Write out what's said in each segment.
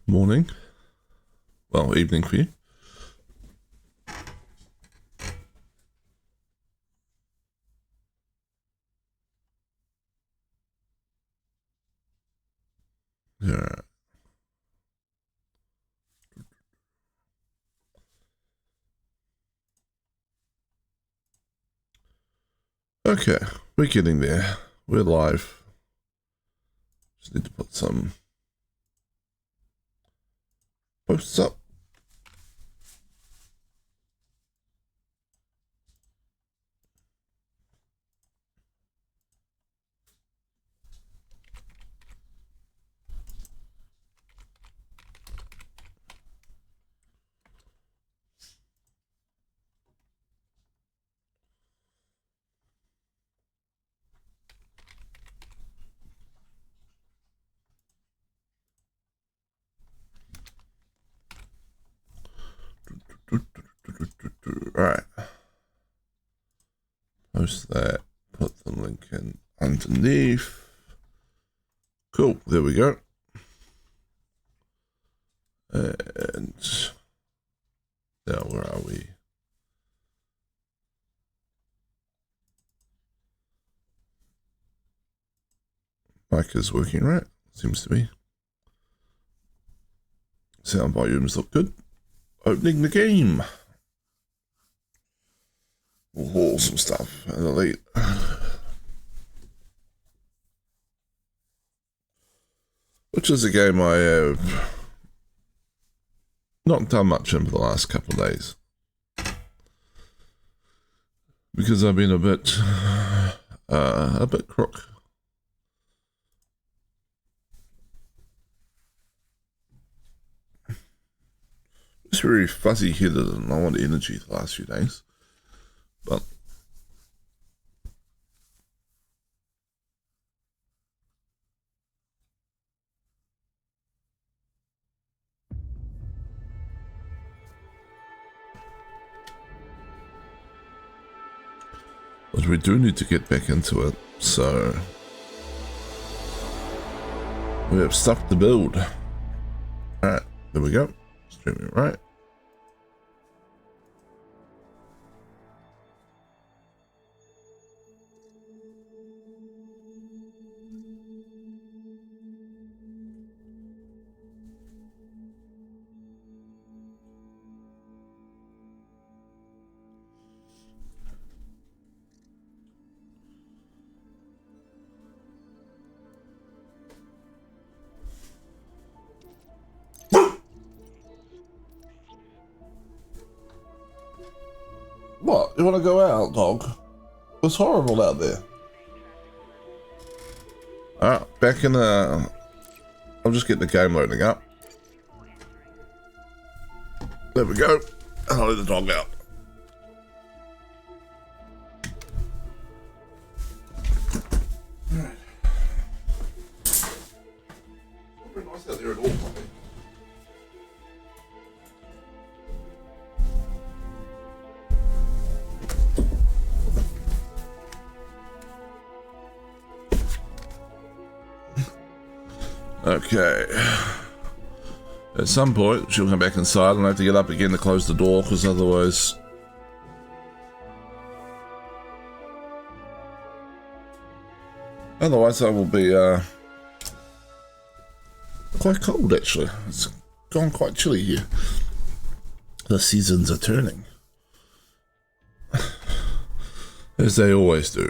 Morning. Well, evening for you. Yeah. Okay, we're getting there. We're live. Just need to put some posts up. Alright. Post that. Put the link in underneath. Cool, there we go. And now where are we? Mic is working right. Seems to be. Sound volumes look good. Opening the game. We'll haul some stuff and elite. Which is a game I have not done much in for the last couple of days. Because I've been a bit crook. Just very fuzzy-headed and low on energy the last few days. But we do need to get back into it, so we have stuff to build. Alright, there we go. Streaming right. What? You want to go out, dog? It's horrible out there. Alright, back in the... I'll just get the game loading up. There we go. And I'll let the dog out. Alright. Not very nice out there at all, probably. Okay. At some point, she'll come back inside and I have to get up again to close the door, because otherwise... Otherwise I will be, quite cold, actually. It's gone quite chilly here. The seasons are turning. As they always do.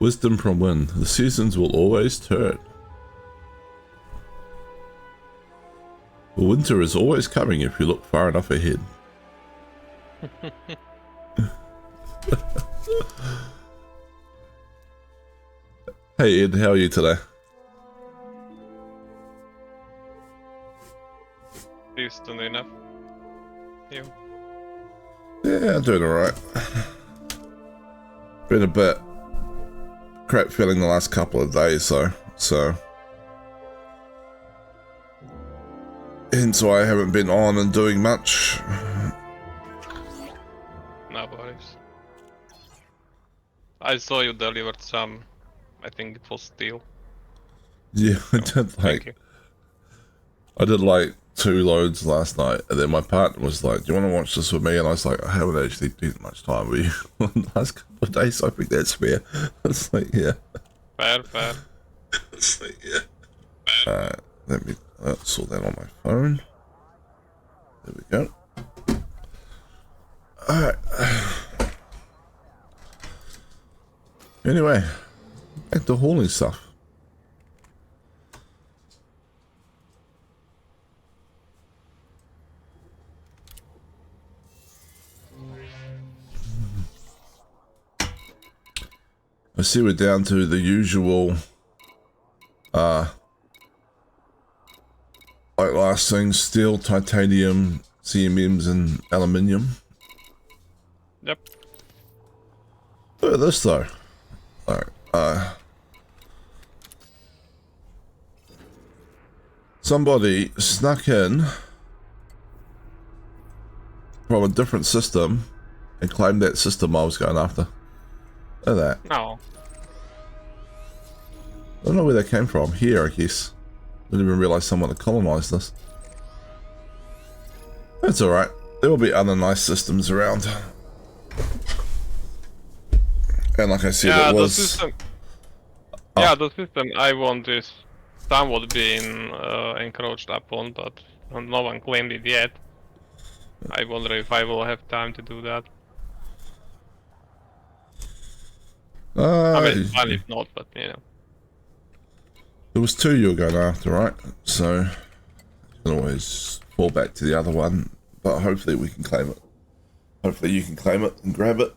Wisdom from Win. The seasons will always turn. The winter is always coming if you look far enough ahead. Hey Ed, how are you today? Decent enough. You? Yeah, I'm doing alright. Been a bit crap feeling the last couple of days, so hence why I haven't been on and doing much. No worries. I saw you delivered some, I think it was steel. Yeah, I did Thank you. like 2 loads last night, and then my partner was like, "Do you want to watch this with me?" And I was like, "I haven't actually spent much time with you in the last couple of days, so I think that's fair." It's like, yeah. Fair, fair. It's like, yeah. Alright, let me sort that on my phone. There we go. Alright. Anyway, back to hauling stuff. I see we're down to the usual like last things: steel, titanium, CMMs, and aluminium. Yep. Look at this though. Alright, somebody snuck in from a different system and claimed that system I was going after. Look at that. No. I don't know where that came from. Here, I guess. Didn't even realize someone had colonized this. That's alright. There will be other nice systems around. And like I said, Yeah, it the was... system. Yeah, the system I want is somewhat being encroached upon, but no one claimed it yet. I wonder if I will have time to do that. I mean, it's fine if not, but you know. There was 2 you were going after, right? So, you can always fall back to the other one, but hopefully we can claim it. Hopefully you can claim it and grab it.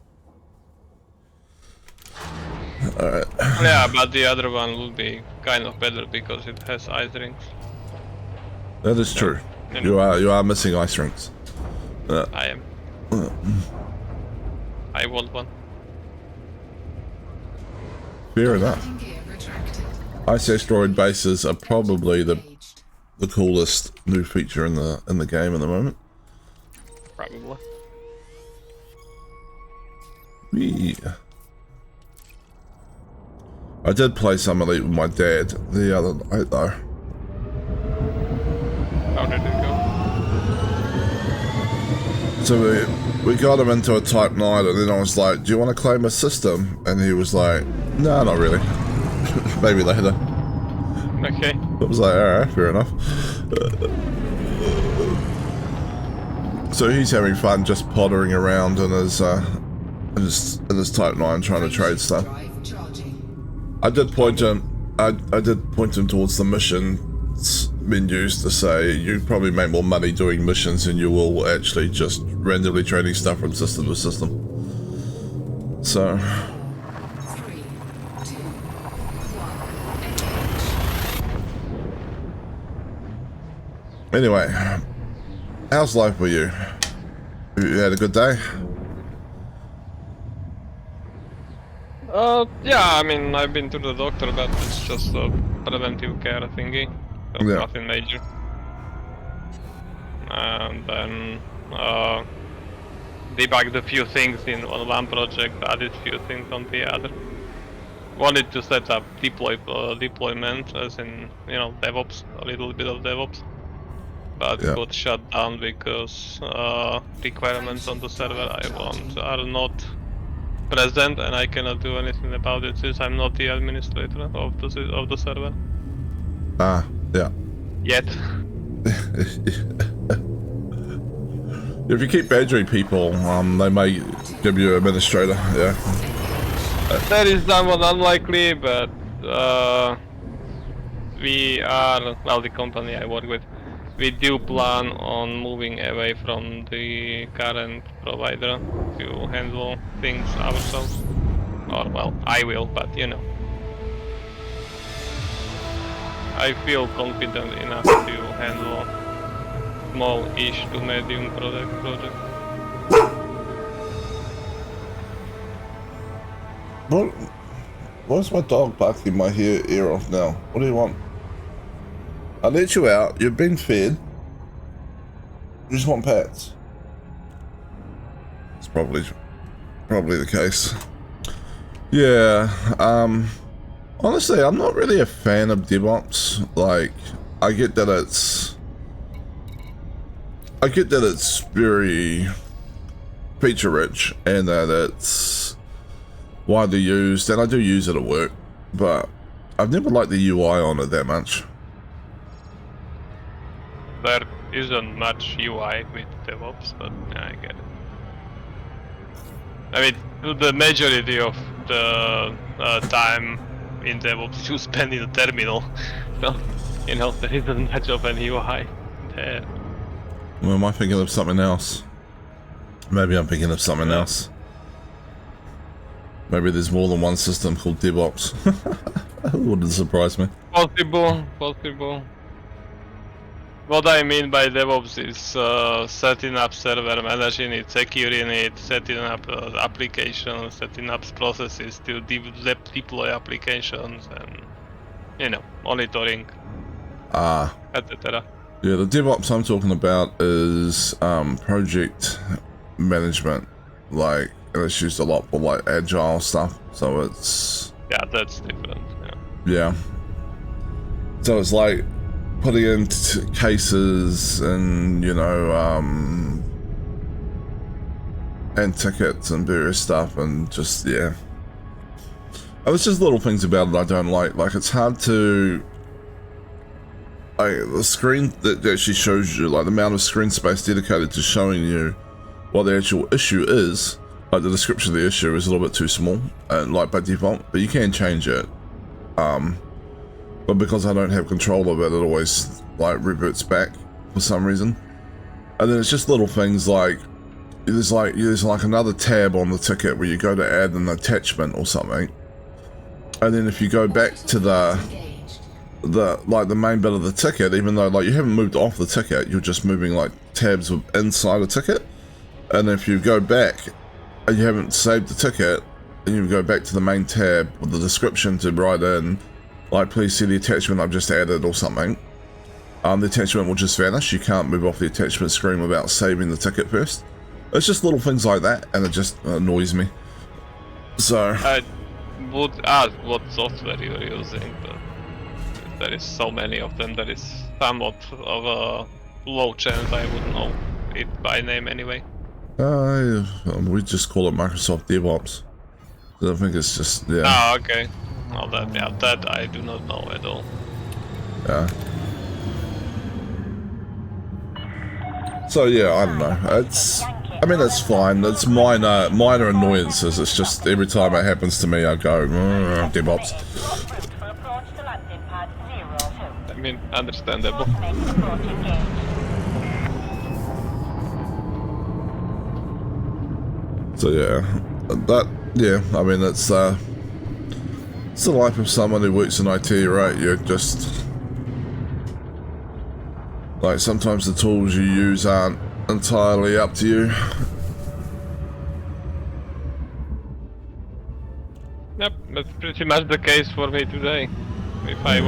Alright. Yeah, but the other one will be kind of better because it has ice rings. That is true. You know. You are missing ice rings. I am. I want one. Fair enough. Ice asteroid bases are probably the coolest new feature in the game at the moment. Probably. Yeah. I did play some Elite with my dad the other night though. How did it go? So we got him into a Type 9 and then I was like, "Do you want to claim a system?" And he was like, "No, not really." Maybe later. Okay. I was like, "Alright, fair enough." So he's having fun just pottering around in his Type 9 trying to trade stuff. I did point him towards the missions menus to say you probably make more money doing missions than you will actually just randomly trading stuff from system to system. So 3, 2, 1. anyway, how's life for you? You had a good day? Yeah, I mean, I've been to the doctor, but it's just a preventive care thingy. So Yeah. nothing major. And then, debugged a few things on one project, added few things on the other. Wanted to set up deployment, as in, you know, DevOps, a little bit of DevOps. But Yeah. got shut down because requirements on the server I want are not present, and I cannot do anything about it since I'm not the administrator of the server Ah, yeah. yet. If you keep badgering people, they may give you administrator, yeah. That is somewhat unlikely, but we are, well, the company I work with, we do plan on moving away from the current provider to handle things ourselves. Or, well, I will, but you know. I feel confident enough to handle small-ish to medium project. Why's my dog barking my ear off now? What do you want? I let you out, you've been fed. You just want pets. It's probably the case. Yeah, Honestly, I'm not really a fan of DevOps. Like, I get that it's very feature rich and that it's widely used, and I do use it at work, but I've never liked the UI on it that much. There isn't much UI with DevOps, but yeah, I get it. I mean, the majority of the time in DevOps you spend in the terminal, so you know there isn't much of an UI there. Well, am I thinking of something else? Maybe I'm thinking of something else. Maybe there's more than one system called DevOps. That wouldn't surprise me. Possible. What I mean by DevOps is setting up server, managing it, securing it, setting up applications, setting up processes to deploy applications, and you know, monitoring, etc. Yeah, the DevOps I'm talking about is project management, like, and it's used a lot for like agile stuff. So it's Yeah, that's different. yeah. So it's like putting in cases and, you know, and tickets and various stuff, and just, yeah. And it's just little things about it I don't like. Like, it's hard to, like, the screen that actually shows you, like, the amount of screen space dedicated to showing you what the actual issue is, like, the description of the issue is a little bit too small, like, by default, but you can change it. But because I don't have control of it, it always like reverts back for some reason. And then it's just little things like there's like another tab on the ticket where you go to add an attachment or something, and then if you go back to the main bit of the ticket, even though like you haven't moved off the ticket, you're just moving like tabs inside a ticket. And if you go back and you haven't saved the ticket, and you go back to the main tab with the description to write in, like, please see the attachment I've just added or something, the attachment will just vanish. You can't move off the attachment screen without saving the ticket first. It's just little things like that, and it just annoys me. So I would ask what software you're using, but there is so many of them, there is somewhat of a low chance I would know it by name anyway. we just call it Microsoft DevOps. I think it's just, yeah. Ah, okay. Well, that I do not know at all. Yeah. So yeah, I don't know. I mean, it's fine. It's minor annoyances. It's just every time it happens to me, I go, DevOps. I mean, understandable. So yeah, I mean, it's the life of someone who works in IT, right? You're just like, sometimes the tools you use aren't entirely up to you. Yep, that's pretty much the case for me today. If I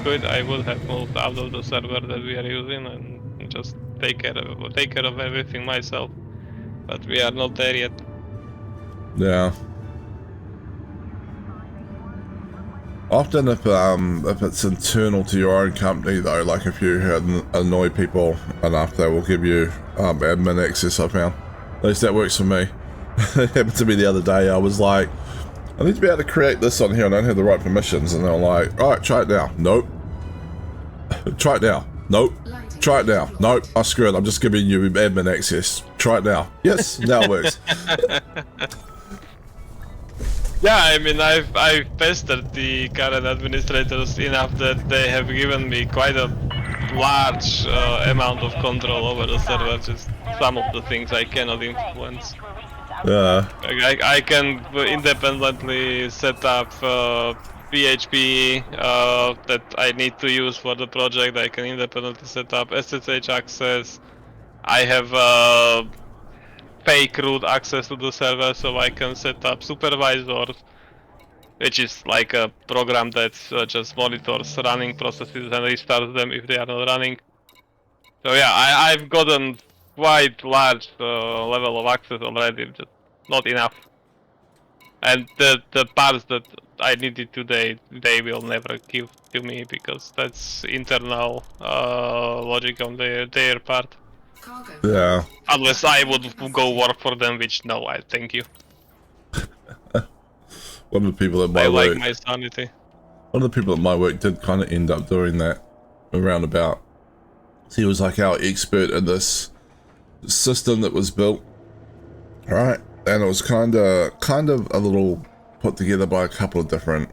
could, I would have moved out of the server that we are using and just take care of everything myself. But we are not there yet. Yeah. Often if it's internal to your own company though, like if you annoy people enough, they will give you admin access, I found. At least that works for me. It happened to me the other day. I was like, I need to be able to create this on here and I don't have the right permissions, and they're like, alright, try it now. Nope. Try it now. Nope. Try it now. Nope. I screw it. I'm just giving you admin access. Try it now. Yes, now it works. Yeah, I mean, I've pestered the current administrators enough that they have given me quite a large amount of control over the server. Just some of the things I cannot influence. Yeah. I can independently set up PHP that I need to use for the project. I can independently set up SSH access. I have fake root access to the server, so I can set up supervisors, which is like a program that just monitors running processes and restarts them if they are not running. So yeah, I've gotten quite large level of access already, just not enough. And the parts that I needed today, they will never give to me because that's internal logic on their part. Cargo. Yeah. Unless I would go work for them, which no, I thank you. One of the people at I my like work, my sanity. one of the people at my work did kind of end up doing that around about. He was like our expert in this system that was built, right? And it was kind of a little put together by a couple of different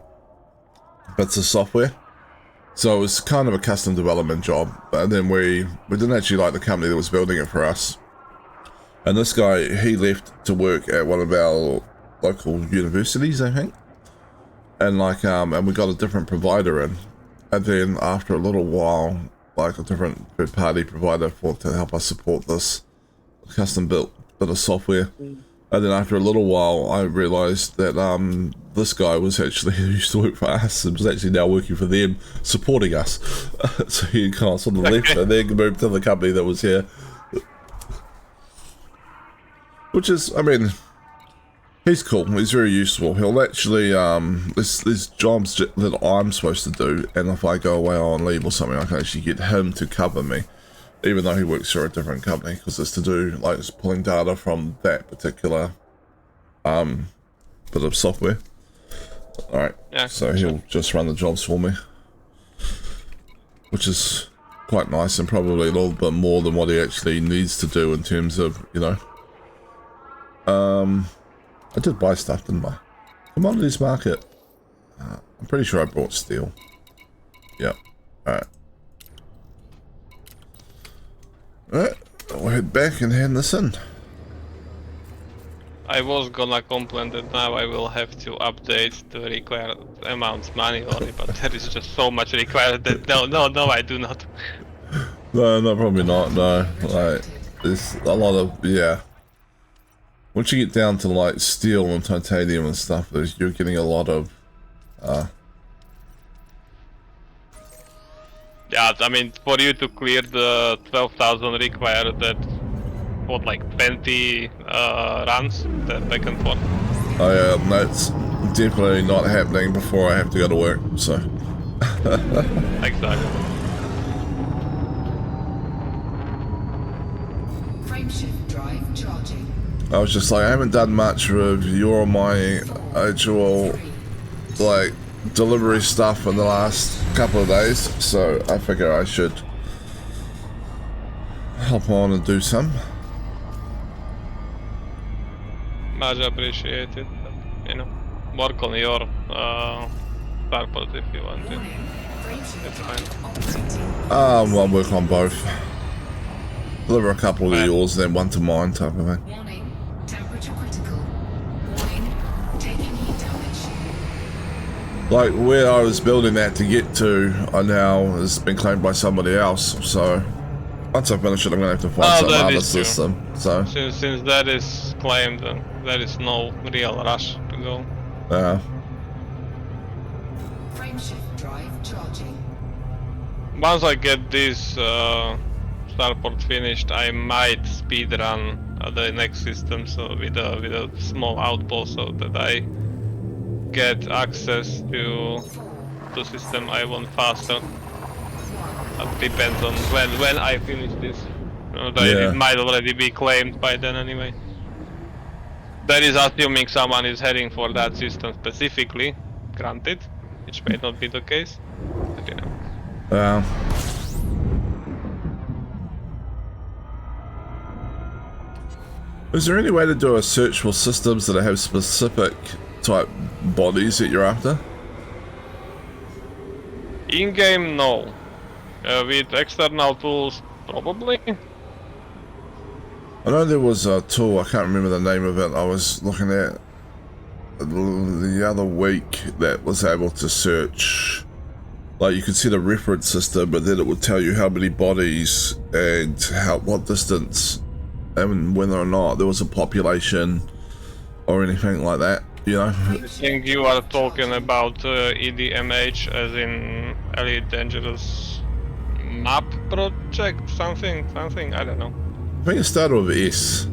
bits of software. So it was kind of a custom development job. And then we didn't actually like the company that was building it for us. And this guy, he left to work at one of our local universities, I think. And like, and we got a different provider in. And then after a little while, like a different third-party provider to help us support this custom-built bit of software. And then after a little while, I realized that this guy was actually, who used to work for us, and was actually now working for them, supporting us. So he kind of sort of left and then moved to the company that was here. Which is, I mean, he's cool. He's very useful. He'll actually, there's jobs that I'm supposed to do, and if I go away on leave or something, I can actually get him to cover me, even though he works for a different company, because it's to do, like, it's pulling data from that particular, bit of software. Alright, Yeah, so he'll just run the jobs for me, which is quite nice, and probably a little bit more than what he actually needs to do in terms of, you know. I did buy stuff, didn't I? Commodities market. I'm pretty sure I bought steel. Yep. Alright. Alright, we'll head back and hand this in. I was gonna complain that now I will have to update the required amounts manually, but there is just so much required that no, I do not. No, probably not, no. Like, there's a lot of, yeah. Once you get down to, like, steel and titanium and stuff, you're getting a lot of, Yeah, I mean, for you to clear the 12,000 required, that, what, like 20 runs, the back and forth? that's definitely not happening before I have to go to work, so. Exactly. Frameshift drive charging. I was just like, I haven't done much with your or my actual, like, delivery stuff in the last couple of days, so I figure I should hop on and do some. Much appreciated. You know, work on your starport if you want to. Warning. Frameshift It's drive fine. operating. I'll work on both. Deliver a couple to yours, then one to mine, type of thing. Warning. Temperature critical. Warning. Taking heat damage. Like, where I was building that to get to, now has been claimed by somebody else, so once I finish it, I'm gonna have to find some that other is true. system, so, Since that is claimed, there is no real rush to go. Frameshift drive charging. Once I get this starport finished, I might speedrun the next system, so with a small outpost, so that I get access to the system I want faster. That depends on when I finish this. Yeah. It might already be claimed by then anyway. That is assuming someone is heading for that system specifically, granted, which may not be the case, but you know. Is there any way to do a search for systems that have specific type bodies that you're after? In-game, no. With external tools, probably. I know there was a tool, I can't remember the name of it, I was looking at the other week that was able to search, like you could see the reference system, but then it would tell you how many bodies and what distance and whether or not there was a population or anything like that, you know? I think you are talking about EDMH, as in Elite Dangerous Map Project, something, I don't know. I think it started with S.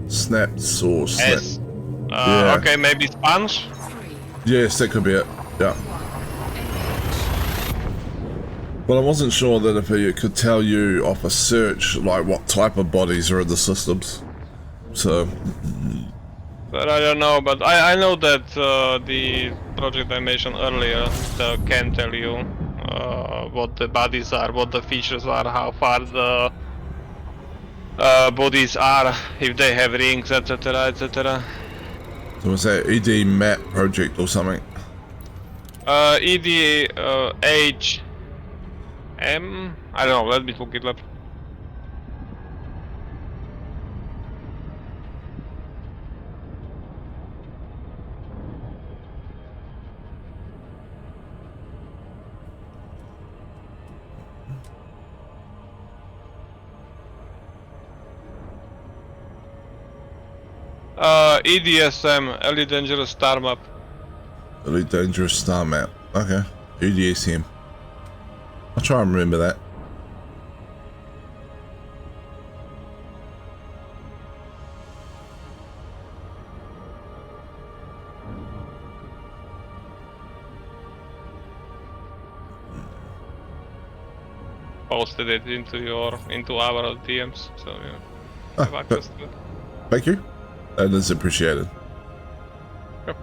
Snaps or snap. S. Yeah. Okay, maybe sponge. 3, Yes, that could be it. Yeah. 1, engage. But I wasn't sure that if it could tell you off a search, like what type of bodies are in the systems. So, But I don't know, but I know that the project I mentioned earlier can tell you what the bodies are, what the features are, how far the bodies are, if they have rings, etc, etc. so was that ED map project or something? EDHM? I don't know, let me look it up. EDSM, Early Dangerous Star Map. Really dangerous star map. Okay. EDSM. I'll try and remember that. Posted it into our DMs, so yeah. Ah, Have access to it. thank you. That is appreciated. Yep.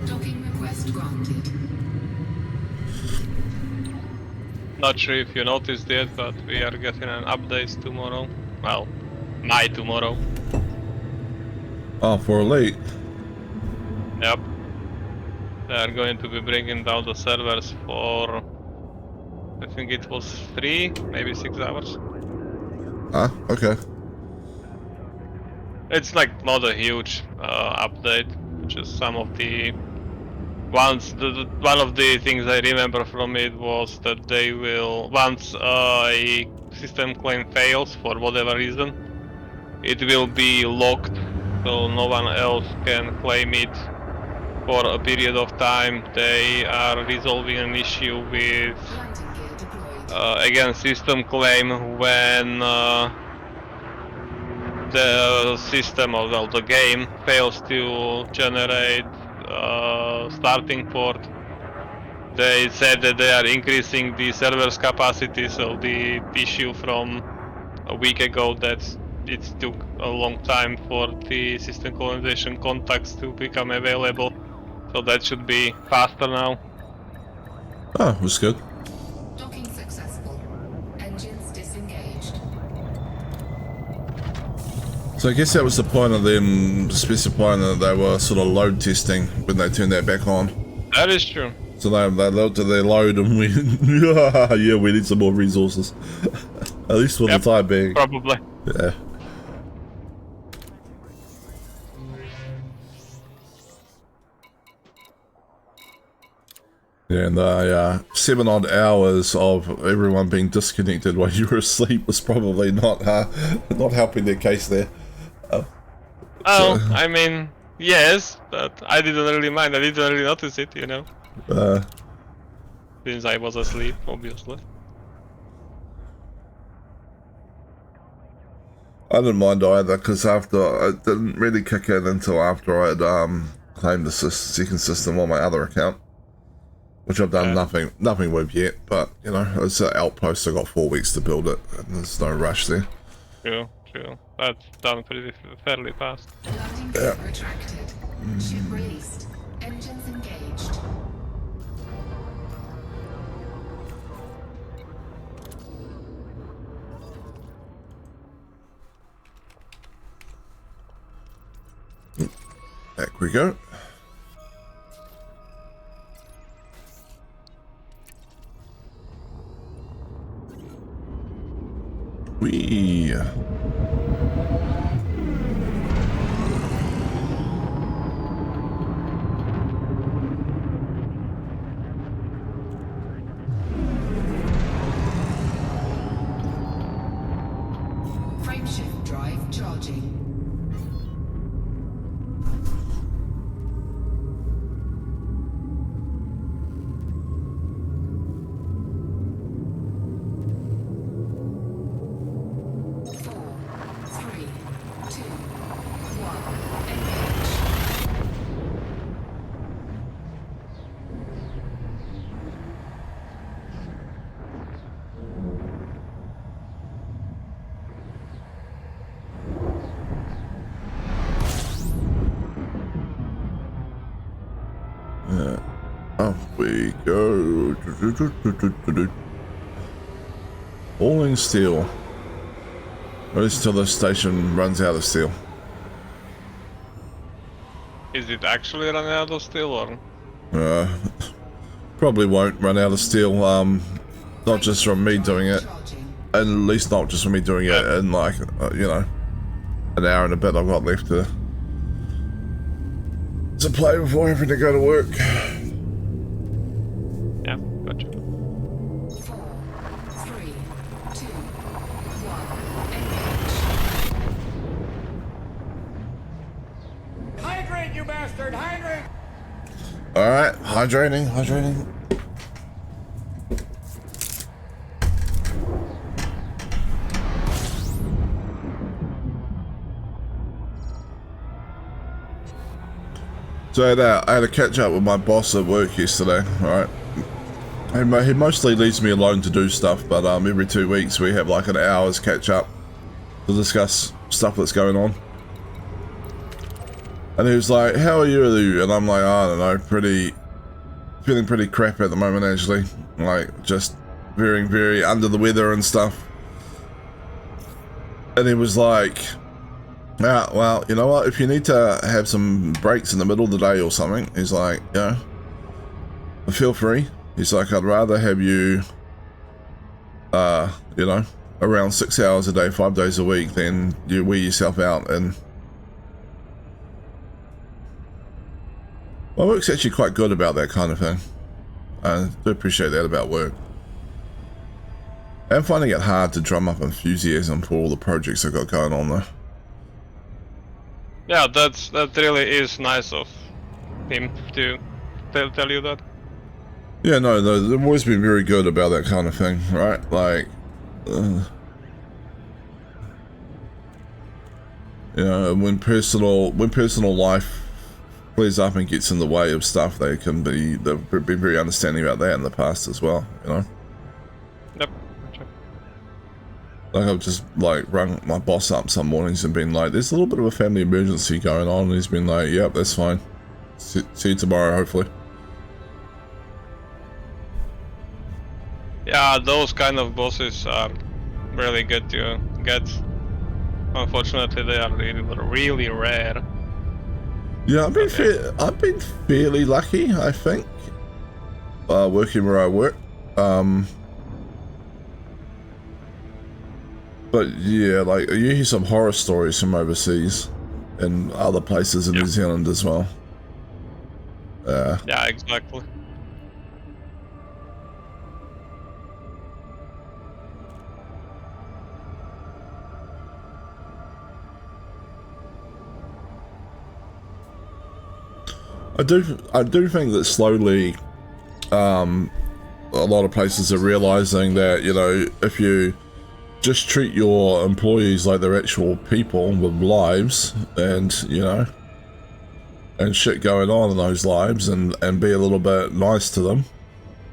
Docking request granted. Not sure if you noticed yet, but we are getting an update tomorrow. Well, my tomorrow. Oh, for Elite. Yep. They are going to be bringing down the servers for, I think it was 3, maybe 6 hours. Ah, okay. It's like not a huge update, just some of the one of the things I remember from it was that they will, once a system claim fails for whatever reason, it will be locked, so no one else can claim it for a period of time. They are resolving an issue with Landing gear deployed. again system claim when the system or well, the game fails to generate starting port. They said that they are increasing the server's capacity, so the issue from a week ago that it took a long time for the system colonization contacts to become available, so that should be faster now. Oh, that's good. Docking successful. Engines disengaged. So I guess that was the point of them specifying that they were sort of load testing when they turned that back on. That is true. So they looked at their load and we, yeah, we need some more resources. At least for Yep, the time being. Probably. Yeah. Yeah, and the 7 odd hours of everyone being disconnected while you were asleep was probably not helping their case there. Oh, I mean, yes, but I didn't really mind. I didn't really notice it, you know, since I was asleep, obviously. I didn't mind either because after it didn't really kick in until after I'd claimed the second system on my other account, which I've done nothing with yet. But you know, it's an outpost. I got 4 weeks to build it, and there's no rush there. True. That's done fairly fast. Landing gear retracted. Ship released. Engines engaged. Back we go. Wee. Frameshift drive charging. Up we go. Hauling steel. At least till the station runs out of steel. Is it actually running out of steel or? Probably won't run out of steel. Not just from me doing it. At least not just from me doing it in like, you know, an hour and a bit I've got left to play before having to go to work. Yeah, gotcha. 4, 3, 2, 1, engage. Hydrate, you bastard! Hydrate! Alright, hydrating. So I had a catch up with my boss at work yesterday, alright? He mostly leaves me alone to do stuff, but every 2 weeks we have like an hour's catch up to discuss stuff that's going on. And he was like, how are you? And I'm like, I don't know, feeling pretty crap at the moment actually. Like, just very, very under the weather and stuff. And he was like, yeah, well, you know what, if you need to have some breaks in the middle of the day or something, he's like, yeah, feel free. He's like, I'd rather have you, you know, around 6 hours a day, 5 days a week, than you wear yourself out. And my work's actually quite good about that kind of thing. I do appreciate that about work. I'm finding it hard to drum up enthusiasm for all the projects I've got going on though. Yeah, that really is nice of him to tell you that. Yeah, no, they've always been very good about that kind of thing, right? Like, you know, when personal life plays up and gets in the way of stuff, they've been very understanding about that in the past as well, you know? Yep. Like, I've just, like, rung my boss up some mornings and been like, there's a little bit of a family emergency going on, and he's been like, yep, that's fine. See you tomorrow, hopefully. Yeah, those kind of bosses are really good to get. Unfortunately, they are really rare. Yeah, I've been fairly lucky, I think, working where I work. But yeah, like, you hear some horror stories from overseas and other places in New Zealand as well. Yeah, exactly. I do think that slowly, a lot of places are realizing that, you know, if you just treat your employees like they're actual people with lives, and, you know, and shit going on in those lives, and be a little bit nice to them,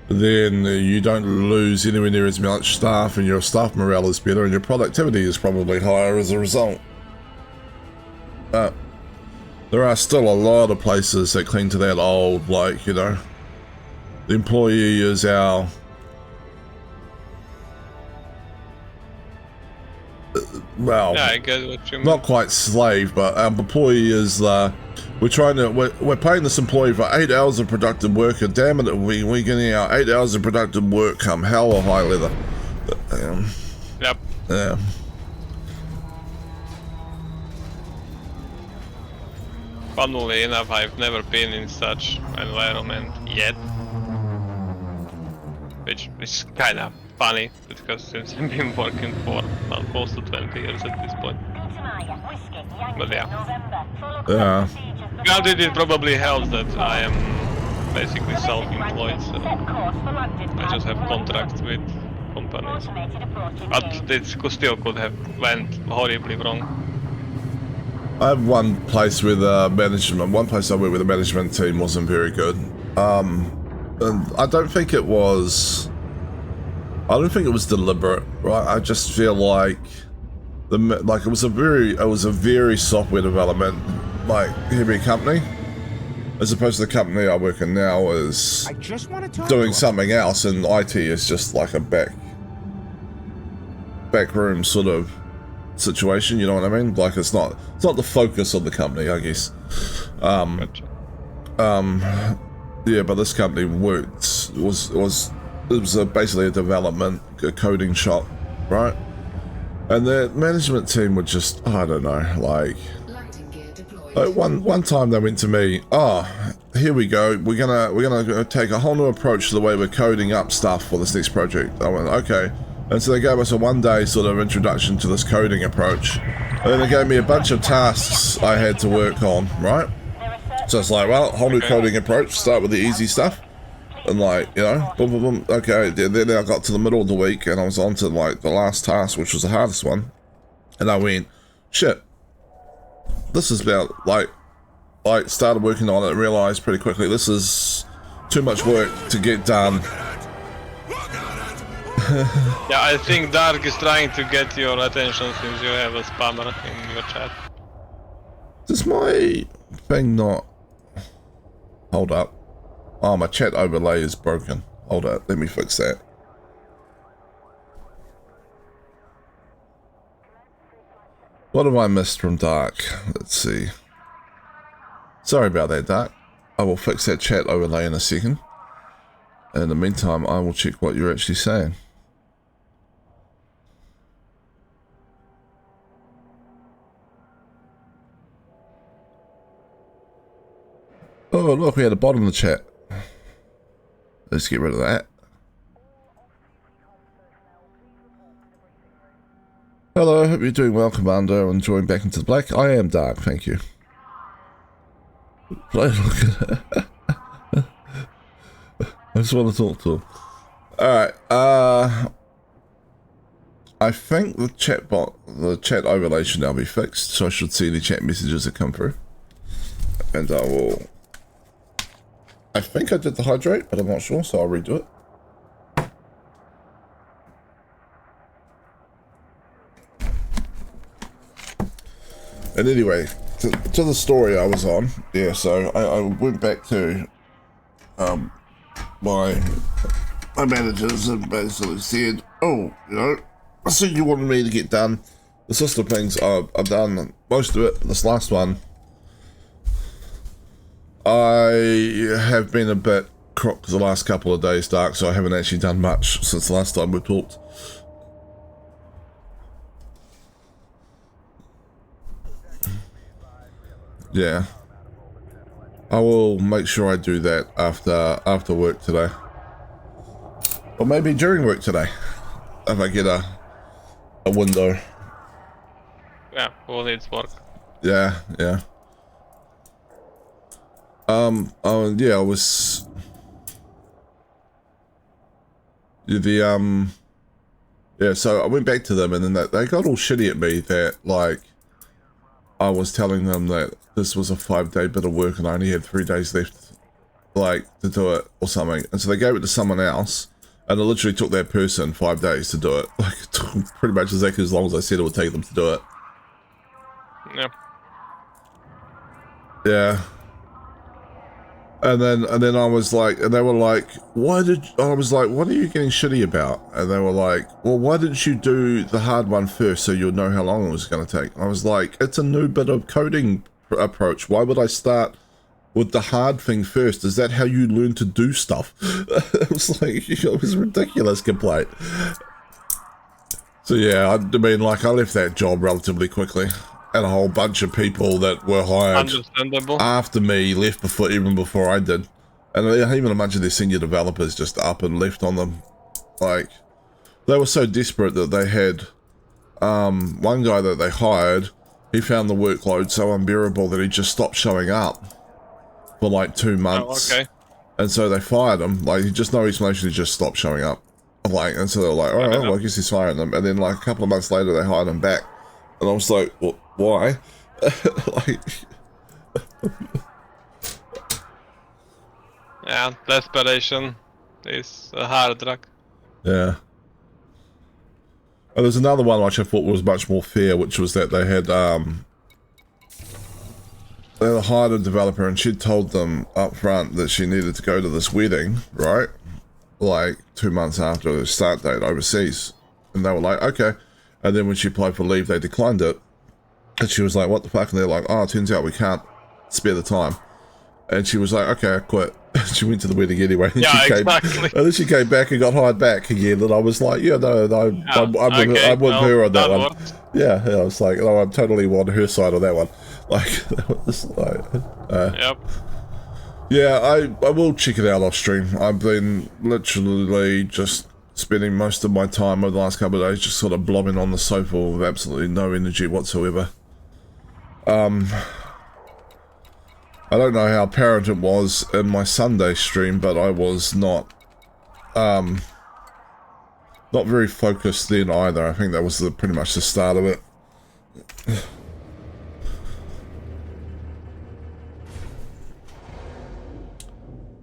then you don't lose anywhere near as much staff, and your staff morale is better, and your productivity is probably higher as a result. There are still a lot of places that cling to that old, like, you know, the employee is our... well, Yeah, I get what you mean. not quite slave, but our employee is, we're paying this employee for 8 hours of productive work, and damn it, we're getting our 8 hours of productive work come hell or high leather. Yep. Yeah. Funnily enough, I've never been in such environment yet. Which is kind of funny, because since I've been working for well, close to 20 years at this point. But yeah. Yeah. Granted, it probably helps that I am basically self-employed, so I just have contracts with companies. But it still could have went horribly wrong. I have one place where the management, I worked with the management team wasn't very good. And I don't think it was deliberate, right? I just feel like it was a very software development, like, heavy company. as opposed to the company I work in now is I just want to talk doing to him. something else, and IT is just like a back room sort of situation. You know what I mean? Like it's not the focus of the company, I guess. Gotcha. Yeah, but this company was basically a development, a coding shop, right? And the management team were just, I don't know, like Landing gear deployed. one time they went to me, oh, here we go, we're gonna take a whole new approach to the way we're coding up stuff for this next project. I went, okay. And so they gave us a one-day sort of introduction to this coding approach, and then they gave me a bunch of tasks I had to work on, right? So it's like, well, whole new coding approach, start with the easy stuff. And like, you know, boom, boom, boom, okay, then I got to the middle of the week and I was on to like the last task, which was the hardest one. And I went, shit, this is about, like started working on it and realized pretty quickly, this is too much work to get done. Yeah, I think Dark is trying to get your attention since you have a spammer in your chat. Does my thing not... Hold up. Oh, my chat overlay is broken. Hold up, let me fix that. What have I missed from Dark? Let's see. Sorry about that, Dark. I will fix that chat overlay in a second. In the meantime, I will check what you're actually saying. Oh, look, we had a bot in the chat. Let's get rid of that. Hello, hope you're doing well, Commander, and join back into the black. I am Dark, thank you. I just want to talk to him. Alright, I think the chat overlay should now be fixed, so I should see the chat messages that come through. And I think I did the hydrate, but I'm not sure, so I'll redo it. And anyway, to the story I was on, yeah, so I went back to my managers and basically said, oh, you know, I said you wanted me to get done the system things. I've done most of it. This last one, I have been a bit crooked the last couple of days, Dark, so I haven't actually done much since the last time we talked. Yeah. I will make sure I do that after work today. Or maybe during work today, if I get a window. Yeah, all needs work. Yeah, yeah. Yeah, I was yeah, so I went back to them and then they got all shitty at me that like I was telling them that this was a 5-day bit of work and I only had 3 days left like to do it or something, and so they gave it to someone else and it literally took that person 5 days to do it. Like it took pretty much exactly as long as I said it would take them to do it. Yeah. Yeah. And then I was like, and they were like, I was like, what are you getting shitty about? And they were like, well, why didn't you do the hard one first so you'll know how long it was going to take? I was like, it's a new bit of coding approach. Why would I start with the hard thing first? Is that how you learn to do stuff? It was like, it was a ridiculous complaint. So yeah, I mean, like I left that job relatively quickly. And a whole bunch of people that were hired Understandable. after me left even before I did. And even a bunch of their senior developers just up and left on them. Like, they were so desperate that they had, one guy that they hired, he found the workload so unbearable that he just stopped showing up for like 2 months. Oh, okay. And so they fired him. Like, just no explanation, he just stopped showing up. Like, and so they were like, alright, well, I guess he's firing them. And then like a couple of months later, they hired him back. And I was like, well, why? Like, Yeah, desperation is a hard drug. yeah. And there's another one which I thought was much more fair, which was that they had they hired a developer, and she'd told them up front that she needed to go to this wedding, right? Like 2 months after the start date overseas. And they were like, okay. And then when she applied for leave, they declined it. And she was like, what the fuck? And they're like, oh, it turns out we can't spare the time. And she was like, okay, I quit. She went to the wedding anyway. And Yeah, she exactly. And then she came back and got hired back again. And I was like, yeah, no, I'm with her on that one. works. Yeah, I was like, no, I'm totally on her side on that one. Like, that was like, Yep. yeah, I will check it out off stream. I've been literally just spending most of my time over the last couple of days just sort of blobbing on the sofa with absolutely no energy whatsoever. I don't know how apparent it was in my Sunday stream, but I was not very focused then either. I think that was pretty much the start of it.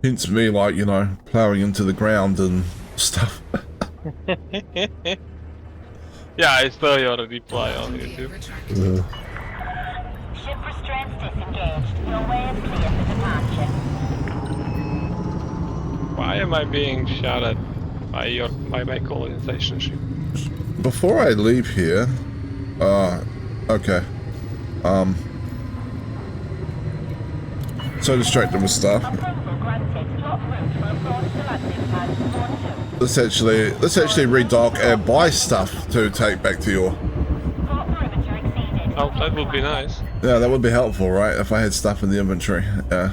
Hence me, like, you know, ploughing into the ground and stuff. Yeah, I saw your reply on Gear YouTube. retracted. Ship restraints disengaged. Your way is clear for departure. Why am I being shot at by my colonization ship? Before I leave here, okay. So distracted with stuff. Approval granted. Block route for approach to landing pad 1-2. Let's actually redock and buy stuff to take back to your. Port perimeter exceeded. Oh, that would be nice. Yeah, that would be helpful, right? If I had stuff in the inventory. Yeah.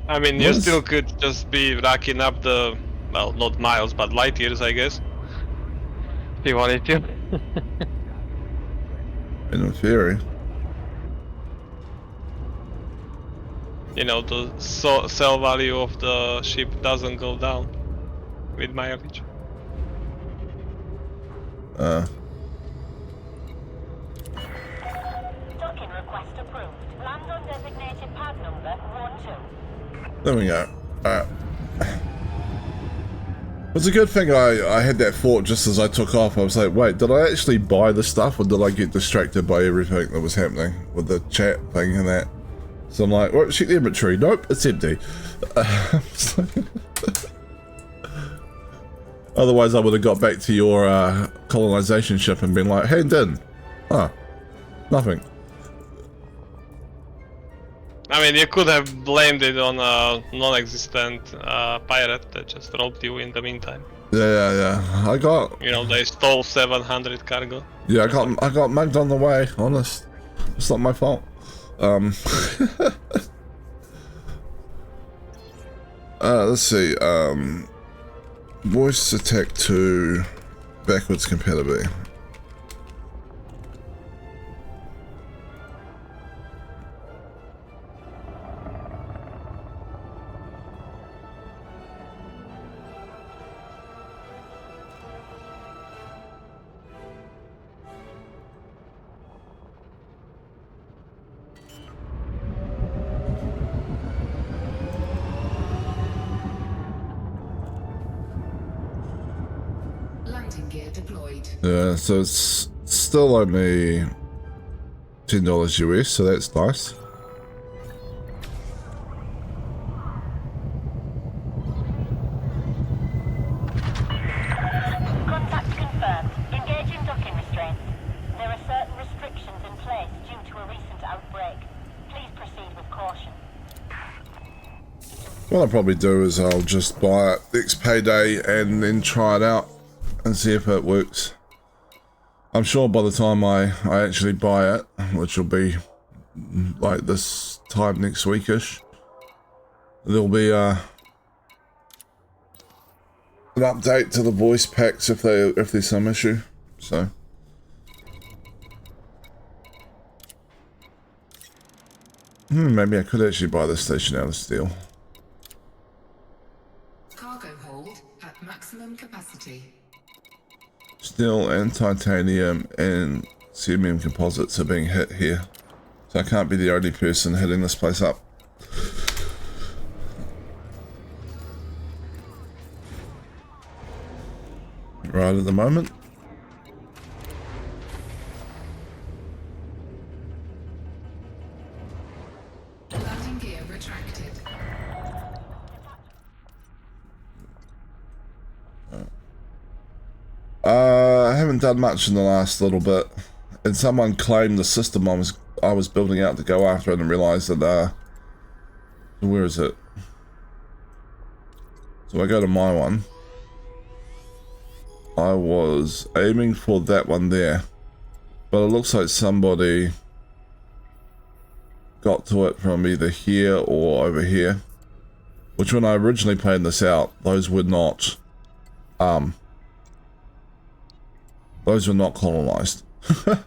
I mean, What you is- still could just be racking up the, well, not miles, but light years, I guess. If you wanted to. In theory. You know, the sell value of the ship doesn't go down with mileage. Docking request approved. Land on designated pad number 1-2. There we go. Alright. It was a good thing I had that thought just as I took off. I was like, wait, did I actually buy the stuff, or did I get distracted by everything that was happening with the chat thing and that? So I'm like, well, check the inventory. Nope, it's empty. Otherwise, I would have got back to your colonization ship and been like, hand in. Ah, nothing. I mean, you could have blamed it on a non-existent pirate that just robbed you in the meantime. Yeah. I got You know, they stole 700 cargo. I got mugged on the way. Honest, it's not my fault. Let's see. Voice attack 2, backwards compatibility. Landing gear deployed. Yeah, so it's still only $10 US, so that's nice. Contact confirmed. Engaging docking restraints. There are certain restrictions in place due to a recent outbreak. Please proceed with caution. What I'll probably do is I'll just buy it next payday and then try it out and see if it works. I'm sure by the time I actually buy it, which will be like this time next weekish, there'll be an update to the voice packs if there's some issue. So maybe I could actually buy this station out of steel. Cargo hold at maximum capacity. Steel and titanium and cerium composites are being hit here. So I can't be the only person hitting this place up. Right at the moment. retracted. I haven't done much in the last little bit, and someone claimed the system I was building out to go after it, and realized that where is it? So I go to my one. I was aiming for that one there, but it looks like somebody got to it from either here or over here, which when I originally planned this out, those were not colonized. So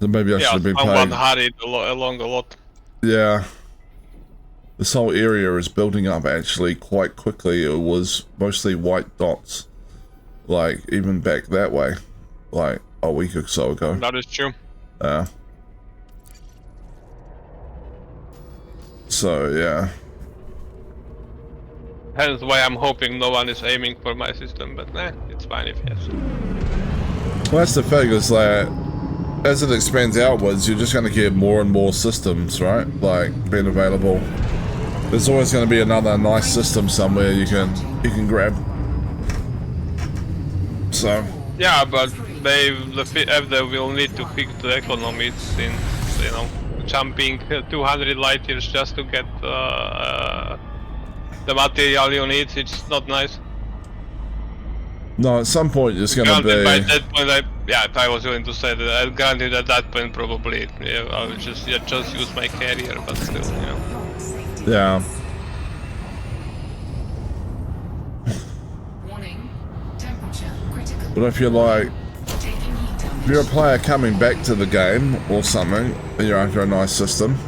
maybe I should have been someone playing. hurried along a lot. Yeah. This whole area is building up actually quite quickly. It was mostly white dots, like even back that way, like a week or so ago. That is true. So yeah. Hence why I'm hoping no one is aiming for my system, but it's fine if yes. Well, that's the thing, is that as it expands outwards, you're just going to get more and more systems, right? Like being available. There's always going to be another nice system somewhere you can grab. So Yeah, but they will need to fix the economy, since jumping 200 light years just to get the material you need, it's not nice. no, at some point it's going to Granted, by be. that point, I was going to say that. Granted, at that point, probably, I will just use my carrier, but still, Yeah. Warning. Temperature critical. But if you're like, Taking heat damage. if you're a player coming back to the game or something, and you're after a nice system,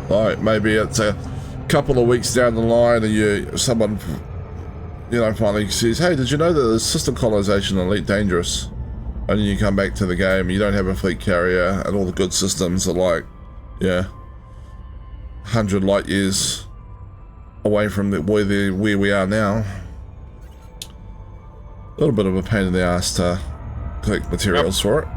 like maybe it's a couple of weeks down the line, and someone finally says, hey, did you know that there's system colonization in Elite Dangerous? And then you come back to the game, you don't have a fleet carrier, and all the good systems are like, 100 light years away from where we are now. A little bit of a pain in the ass to collect materials for it.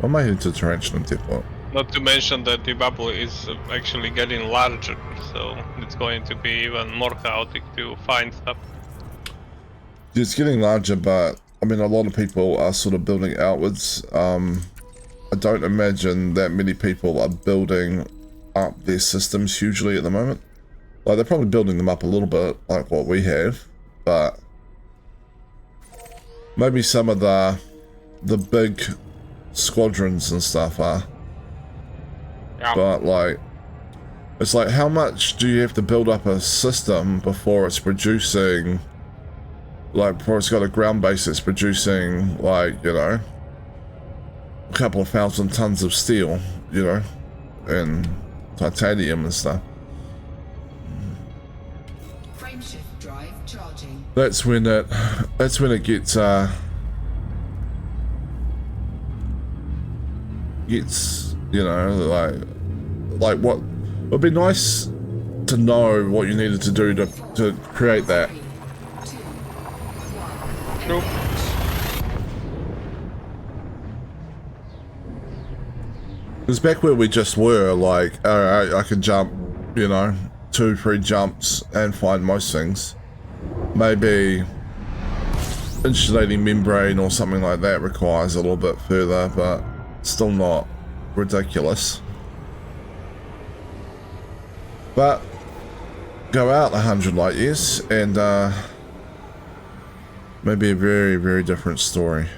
I might head to Tarantula Depot. Not to mention that the bubble is actually getting larger, so it's going to be even more chaotic to find stuff. It's getting larger, but I mean, a lot of people are sort of building outwards. I don't imagine that many people are building up their systems hugely at the moment. Like, they're probably building them up a little bit, like what we have, but maybe some of the big squadrons and stuff are. Yeah. But like, it's like, how much do you have to build up a system before it's producing, like, before it's got a ground base that's producing, like, a couple of 1,000 tons of steel, and titanium and stuff. Frameshift drive charging. That's when it gets like what would be nice to know what you needed to do to create that. 3, 2, 1. True. Because back where we just were, like, alright, I can jump, 2-3 jumps and find most things. Maybe insulating membrane or something like that requires a little bit further, but still not ridiculous. But go out 100 light years and maybe a very, very different story.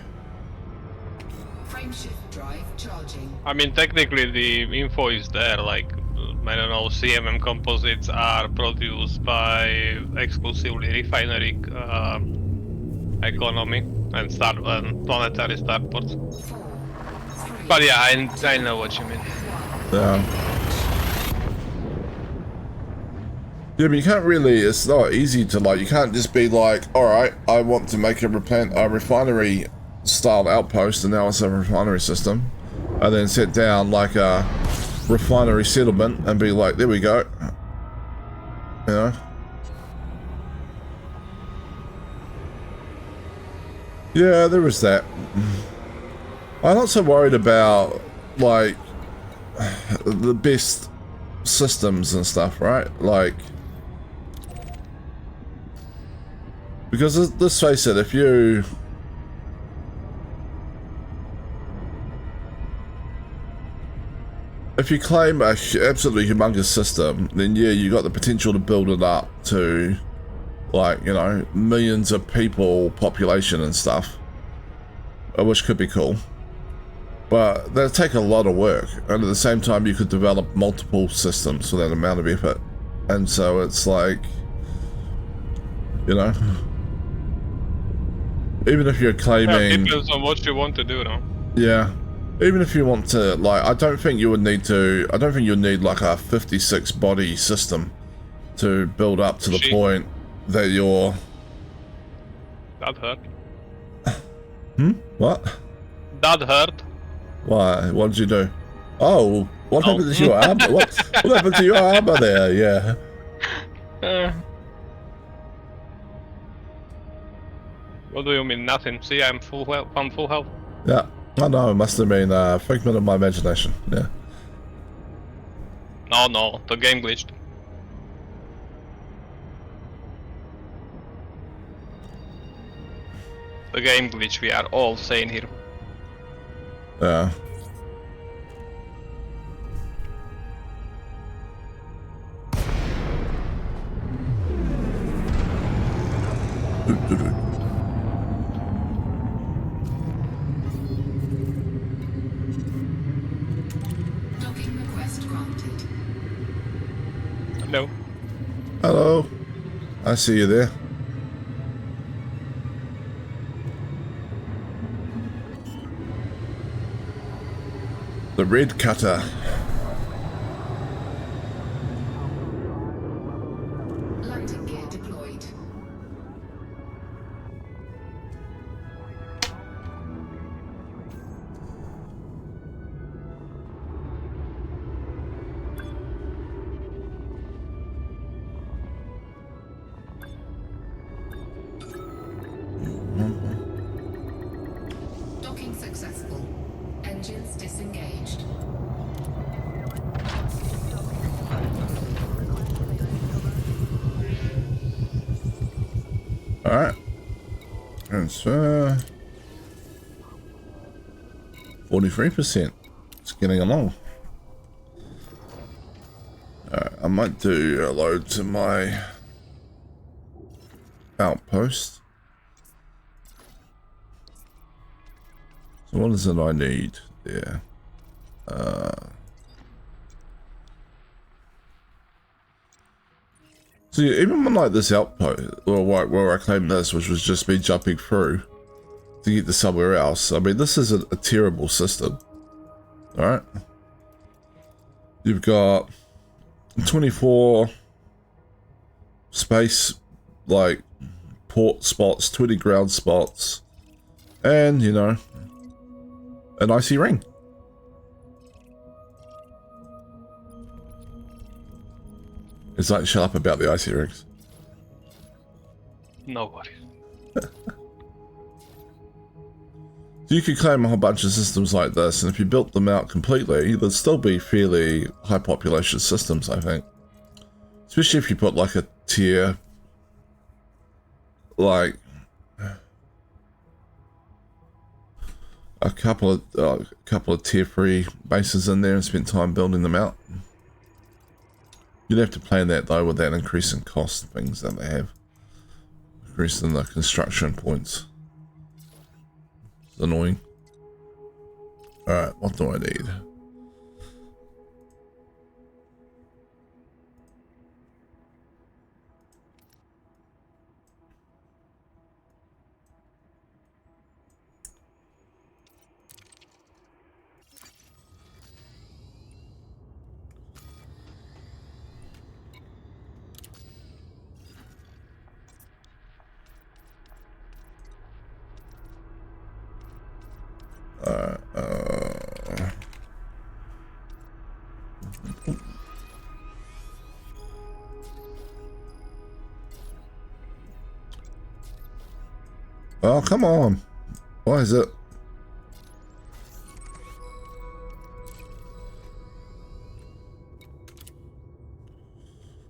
Frameshift drive charging. I mean, technically the info is there, like, I don't know, CMM composites are produced by exclusively refinery economy and planetary starports. 4, 3, But yeah, I know what you mean. Yeah, but you can't really, it's not easy to, like, you can't just be like, alright, I want to make a refinery style outpost, and now it's a refinery system, and then set down like a refinery settlement and be like, there we go. Yeah, there was that. I'm not so worried about, like, the best systems and stuff, right? Like, because let's face it, if you claim a absolutely humongous system, then yeah, you got the potential to build it up to, like, you know, millions of people population and stuff, which could be cool. But that'll take a lot of work, and at the same time you could develop multiple systems for that amount of effort. And so it's like, you know, even if you're claiming... Yeah, depends on what you want to do now. Yeah. Even if you want to, like, I don't think you'd need like a 56 body system to build up to the point that you're... That hurt. What? That hurt. Why? What did you do? Oh, what happened to your armor? What happened to your armor there? Yeah. What do you mean? Nothing. See, I'm full health. I'm full health. Yeah. I know, it must have been a figment of my imagination. Yeah. No, the game glitched. The game glitch, we are all saying here. Yeah. Docking request granted. Hello. Hello. I see you there. The red cutter. Landing gear deployed. Docking successful. Engines disengaged. Alright. Transfer. 43%. It's getting along. Alright, I might do a load to my outpost. So what is it I need there? So yeah, even when like this outpost, or where I claimed this, which was just me jumping through to get to somewhere else. I mean, this is a terrible system. Alright. You've got 24 space, like, port spots, 20 ground spots, and, you know, an icy ring. It's like, shut up about the icy rings. No worries. So you could claim a whole bunch of systems like this, and if you built them out completely, they'd still be fairly high population systems, I think. Especially if you put like a tier, like a couple of tier 3 bases in there and spent time building them out. You'd have to plan that though with that increase in cost things that they have. Increase in the construction points. It's annoying. Alright, what do I need? Oh, come on. Why is it?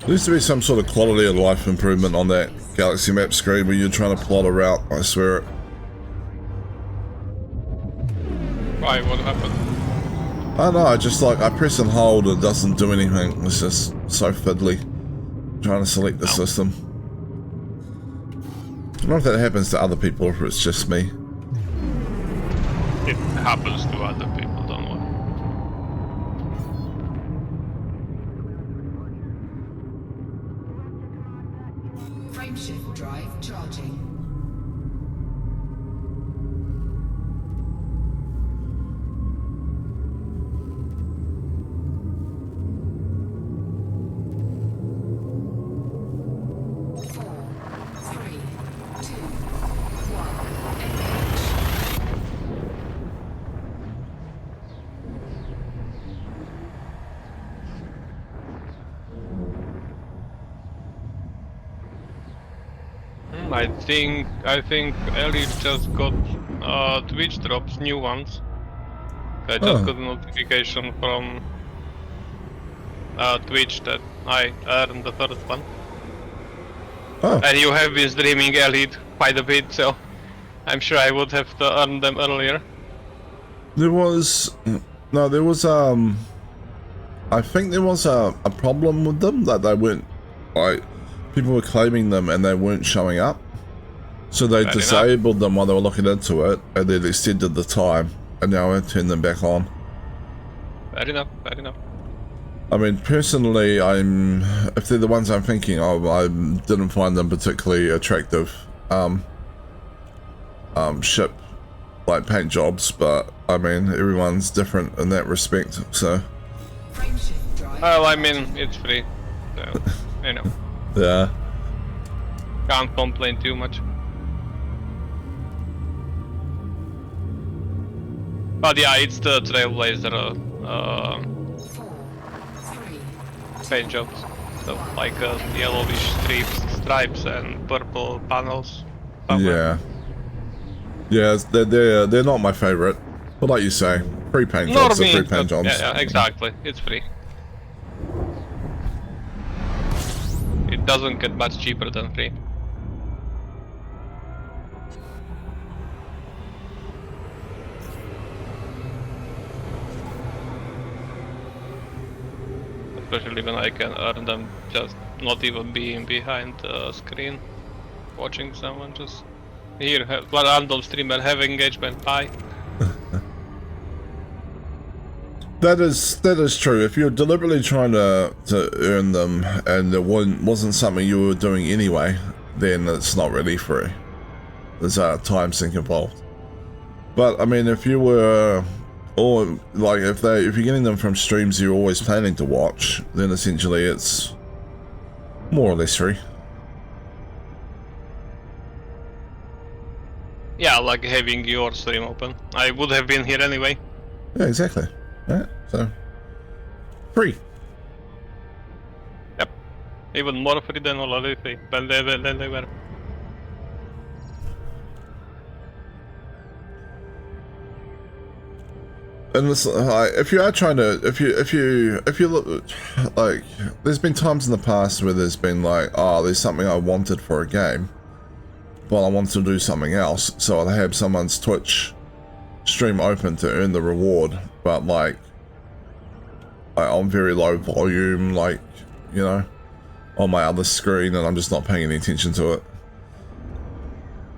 There needs to be some sort of quality of life improvement on that galaxy map screen when you're trying to plot a route, I swear it. Why? What happened? I don't know, I just like, I press and hold and it doesn't do anything. It's just so fiddly. Trying to select the system. I don't know if that happens to other people or if it's just me. It happens to other people, don't worry. Frameshift drive charging. I think Ellie just got Twitch drops, new ones. I just got a notification from Twitch that I earned the first one. Oh. And you have been streaming Elite quite a bit, so I'm sure I would have to earn them earlier. There was... No, there was, I think there was a problem with them, that they weren't, like, people were claiming them and they weren't showing up. So they disabled them while they were looking into it, and then extended the time, and now I turned them back on. Fair enough, fair enough. I mean, personally, if they're the ones I'm thinking of, I didn't find them particularly attractive, ship, like, paint jobs, but, I mean, everyone's different in that respect, so. Well, I mean, it's free, so, you know. Yeah. Can't complain too much. But yeah, it's the Trailblazer paint jobs. So like yellowish stripes and purple panels. Yeah. Yeah, they're not my favorite. But like you say, free paint jobs are free paint jobs. Yeah, exactly. It's free. It doesn't get much cheaper than free. Especially when I can earn them just not even being behind the screen, watching someone just here, one random streamer have engagement, bye. That is true. If you're deliberately trying to earn them and it wasn't something you were doing anyway, then it's not really free. There's a time sink involved. But I mean, if you were, or like if you're getting them from streams you're always planning to watch, then essentially it's more or less free. Yeah, like having your stream open. I would have been here anyway. Yeah, exactly. Right, so free. Yep. Even more free than already free. Than they were. And it's, if you are trying to, if you look, like, there's been times in the past where there's been like, oh, there's something I wanted for a game, but I want to do something else, so I'll have someone's Twitch stream open to earn the reward, but like on very low volume, like, you know, on my other screen, and I'm just not paying any attention to it.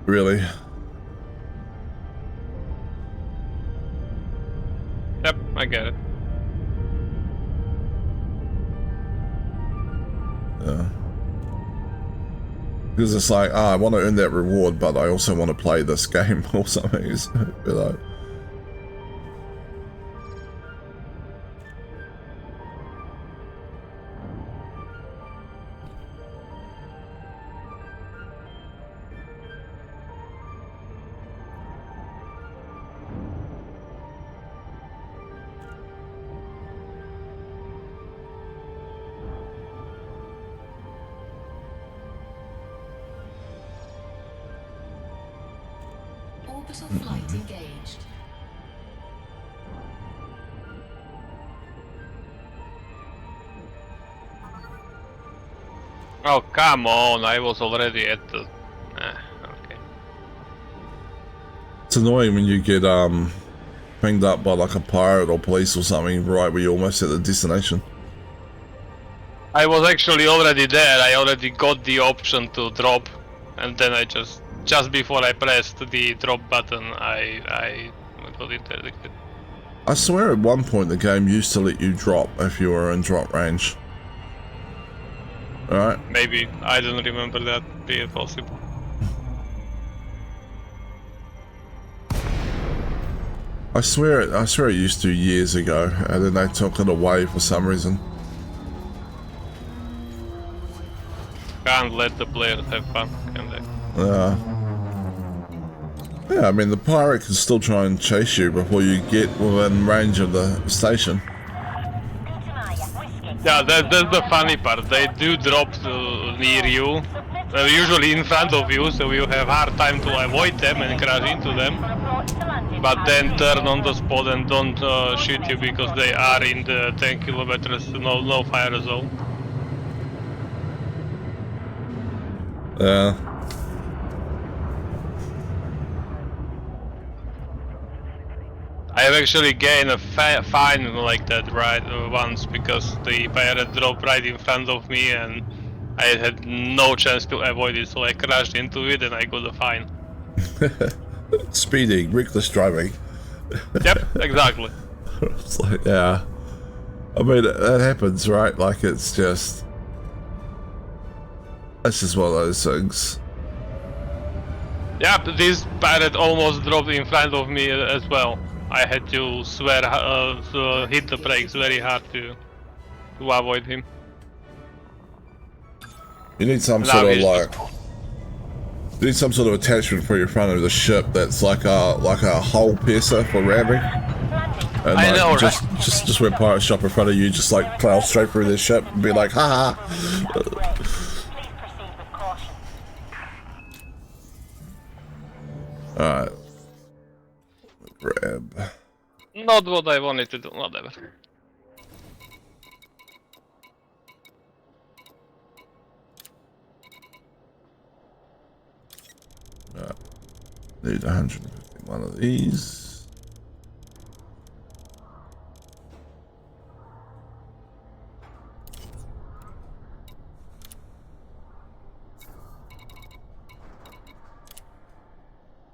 Really. Yep, I get it. Yeah. Because it's like, I want to earn that reward, but I also want to play this game or something, you know. Orbital flight engaged. Oh, come on, I was already at the... okay. It's annoying when you get pinged up by like a pirate or police or something right where you're almost at the destination. I was actually already there, I already got the option to drop, and then I just before I pressed the drop button, I got interdicted. I swear at one point the game used to let you drop if you were in drop range. Alright. Maybe, I don't remember that being possible. I swear it used to years ago, and then they took it away for some reason. Can't let the players have fun, can they? Yeah, I mean the pirate can still try and chase you before you get within range of the station. Yeah, that's the funny part. They do drop near you, usually in front of you, so you have hard time to avoid them and crash into them. But then turn on the spot and don't shoot you because they are in the 10 kilometers no fire zone. Yeah. I have actually gained a fine like that once because the pirate dropped right in front of me and I had no chance to avoid it, so I crashed into it and I got a fine. Speeding, reckless driving. Yep, exactly. It's like, yeah. I mean, that happens, right? Like, it's just one of those things. Yeah, this pirate almost dropped in front of me as well. I had to hit the brakes very hard to avoid him. You need some Now sort of he's like, you need some sort of attachment for your front of the ship that's like a hole piercer for ramming. And I like, know, just where pirates shop in front of you, just like plow straight through their ship and be like, ha ha. Alright. Grab. Not what I wanted to do, whatever. Need 151 of these.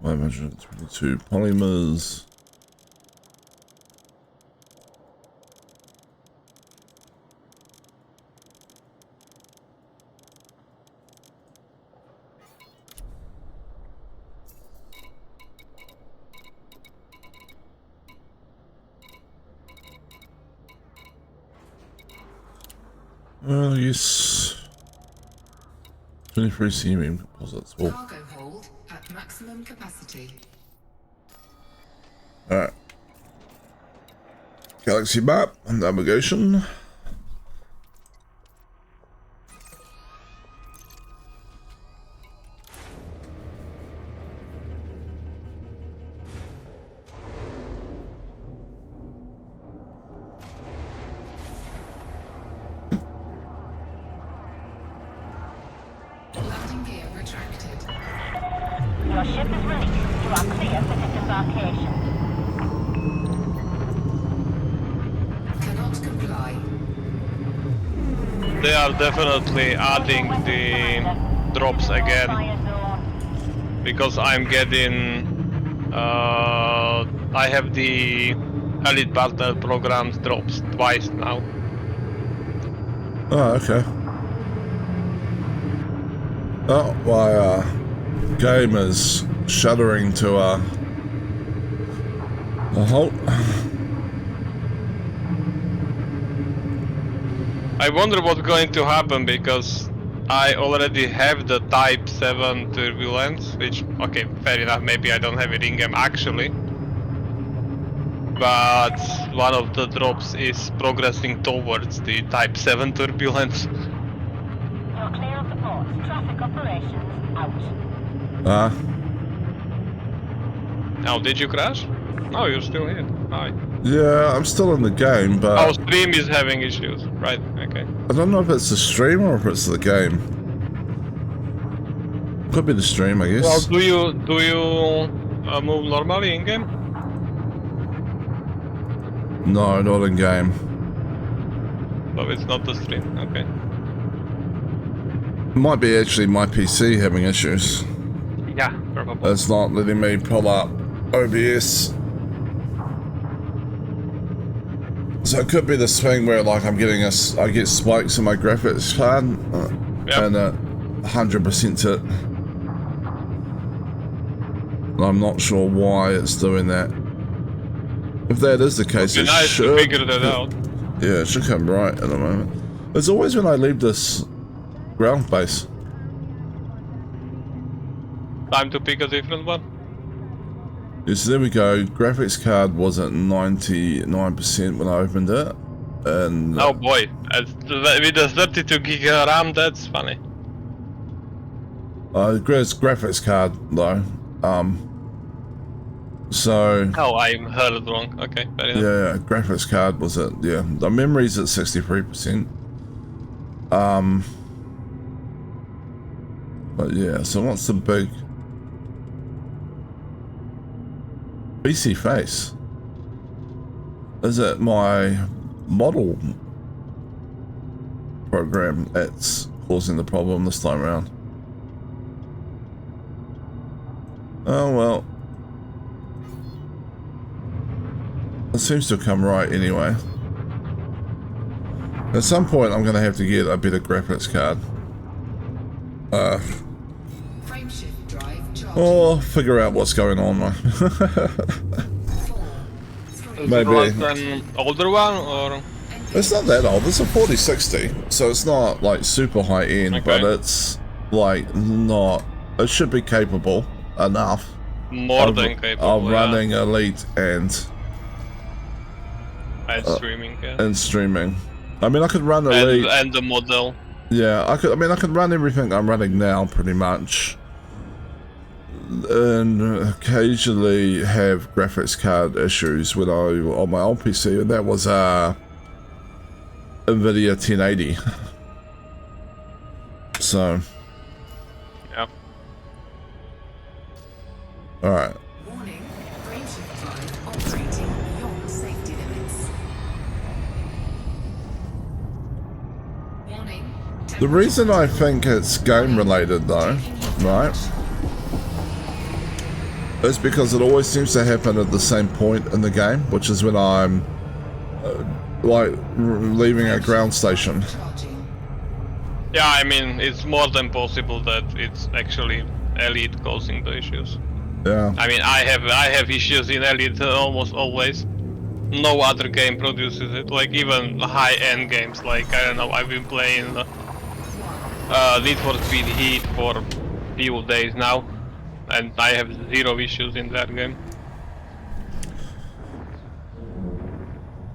$522 polymers. Yes. 23 CMM composites. Well, Cargo hold at maximum capacity. alright. Galaxy map and navigation. Landing gear retracted. Your ship is released. You are clear for disembarkation. Cannot comply. They are definitely adding the drops again because I'm getting I have the Elite Partner Programs drops twice now. Oh, okay. Oh, my game is shuddering to a halt. I wonder what's going to happen because I already have the Type 7 turbulence, which, okay, fair enough, maybe I don't have it in game actually. But one of the drops is progressing towards the Type 7 turbulence. You're clear of the port. Traffic operations out. Now, did you crash? No, you're still here. Hi. Yeah, I'm still in the game, but Our stream is having issues. Right, okay. I don't know if it's the stream or if it's the game. Could be the stream, I Well, guess. do you move normally in game? No, not in game. So it's not the stream. Okay. Might be actually my PC having issues. Yeah, probably. It's not letting me pull up OBS. So it could be this thing where like I'm getting I get spikes in my graphics card Yep. and 100% it. I'm not sure why it's doing that. If that is the case, It'd it be nice should. to figure that out. Yeah, it should come right in a moment. It's always when I leave this ground base. Time to pick a different one. Yes, there we go. Graphics card was at 99% when I opened it. And Oh boy, with a 32 gig RAM, that's funny. graphics card though. So Oh, I heard wrong. Okay, fair enough. yeah, graphics card was at the memory's at 63%. But yeah, so what's the big PC face? Is it my model program that's causing the problem this time around? Oh well. It seems to come right anyway. At some point I'm going to have to get a better graphics card. Frameshift drive charging. Or figure out what's going on. 4, 3, Maybe. Like an older one, or It's not that old. It's a 4060, so it's not like super high end, Okay. but it's like not. It should be capable enough more of, than capable? of yeah. running Elite And streaming, yeah. and streaming. I mean, I could run And, Elite. and the model. Yeah, I could. I mean, I could run everything I'm running now, pretty much, and occasionally have graphics card issues when on my old PC, and that was NVIDIA 1080. So, Yeah. all right. warning, frameshift drive operating beyond safety limits. Warning. The reason I think it's game related, though, right, is because it always seems to happen at the same point in the game, which is when I'm leaving a ground station. Charging. Yeah, I mean, it's more than possible that it's actually Elite causing the issues. Yeah. I mean, I have issues in Elite almost always. No other game produces it. Like even high-end games, like I don't know, I've been playing Need for Speed Heat for a few days now, and I have zero issues in that game.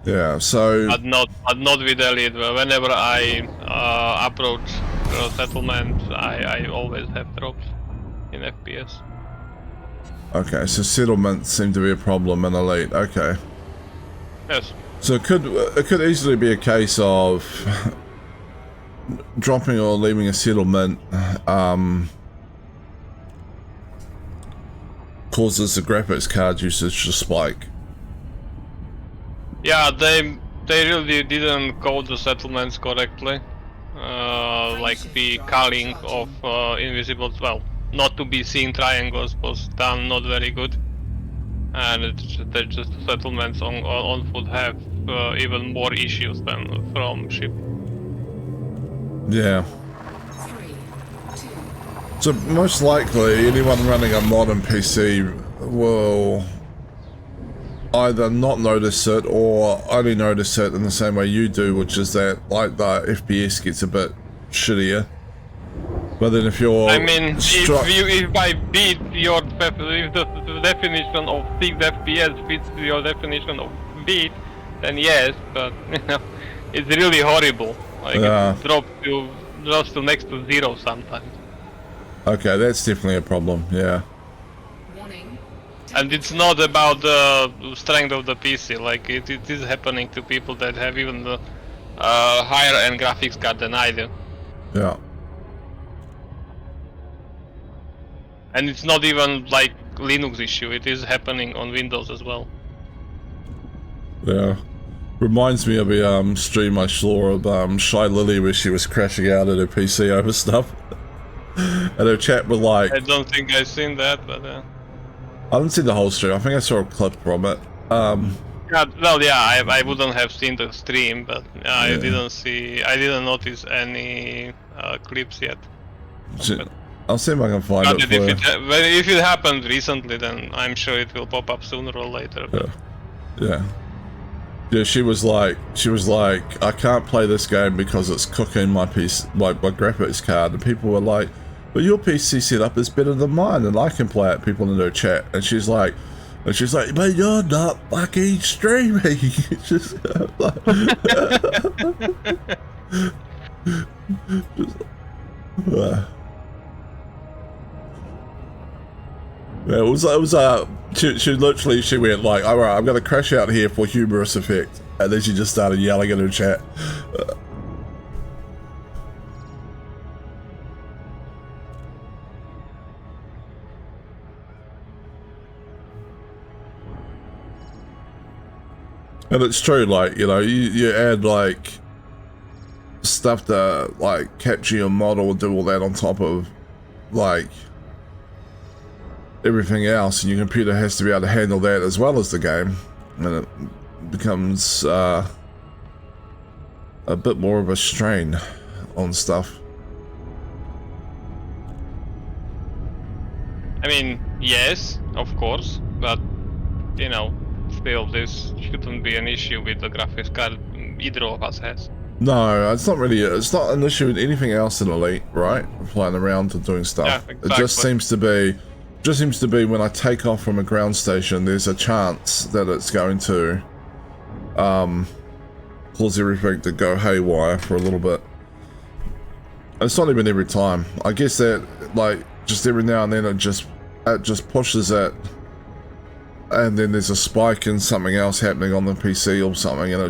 Yeah. So. But not with Elite. Whenever I approach settlement, I always have drops in FPS. Okay. So settlements seem to be a problem in Elite. Okay. Yes. So it could easily be a case of dropping or leaving a settlement causes the graphics card usage to spike. Yeah, they really didn't code the settlements correctly. Like the culling of invisible, well, not to be seen triangles was done not very good, and the just settlements on foot have even more issues than from ship. Yeah. 3, 2, So most likely anyone running a modern PC will either not notice it or only notice it in the same way you do, which is that like the FPS gets a bit shittier. But then if you're I mean, if by beat your if the definition of 6 FPS fits your definition of beat, then yes, but you know, it's really horrible. Like Yeah. it drops to next to 0 sometimes. Okay, that's definitely a problem, yeah. warning. And it's not about the strength of the PC, like it is happening to people that have even the higher end graphics card than I do. Yeah. And it's not even like Linux issue, it is happening on Windows as well. Yeah. Reminds me of a stream I saw of Shy Lily where she was crashing out at her PC over stuff. And her chat was like... I don't think I've seen that, but I haven't seen the whole stream, I think I saw a clip from it. yeah, well, yeah, I wouldn't have seen the stream, but I didn't notice any clips yet. I'll see if I can find But it for you. if it happened recently, then I'm sure it will pop up sooner or later. But Yeah. Yeah, she was like, I can't play this game because it's cooking my graphics card. And people were like, but your PC setup is better than mine and I can play it, people in her chat. And she's like, but you're not fucking streaming. It's just like, yeah, it was she literally, she went like, alright, I'm gonna crash out here for humorous effect. And then she just started yelling in her chat. And it's true, like, you know, you add like stuff to like capture your model and do all that on top of like everything else, and your computer has to be able to handle that as well as the game, and it becomes a bit more of a strain on stuff. I mean, yes, of course, but you know, still this shouldn't be an issue with the graphics card either of us has. No, it's not really. It's not an issue with anything else in Elite, right? Flying around and doing stuff. Yeah, exactly. It just seems to be when I take off from a ground station, there's a chance that it's going to cause everything to go haywire for a little bit. It's not even every time. I guess that like just every now and then it just pushes it, and then there's a spike in something else happening on the PC or something, and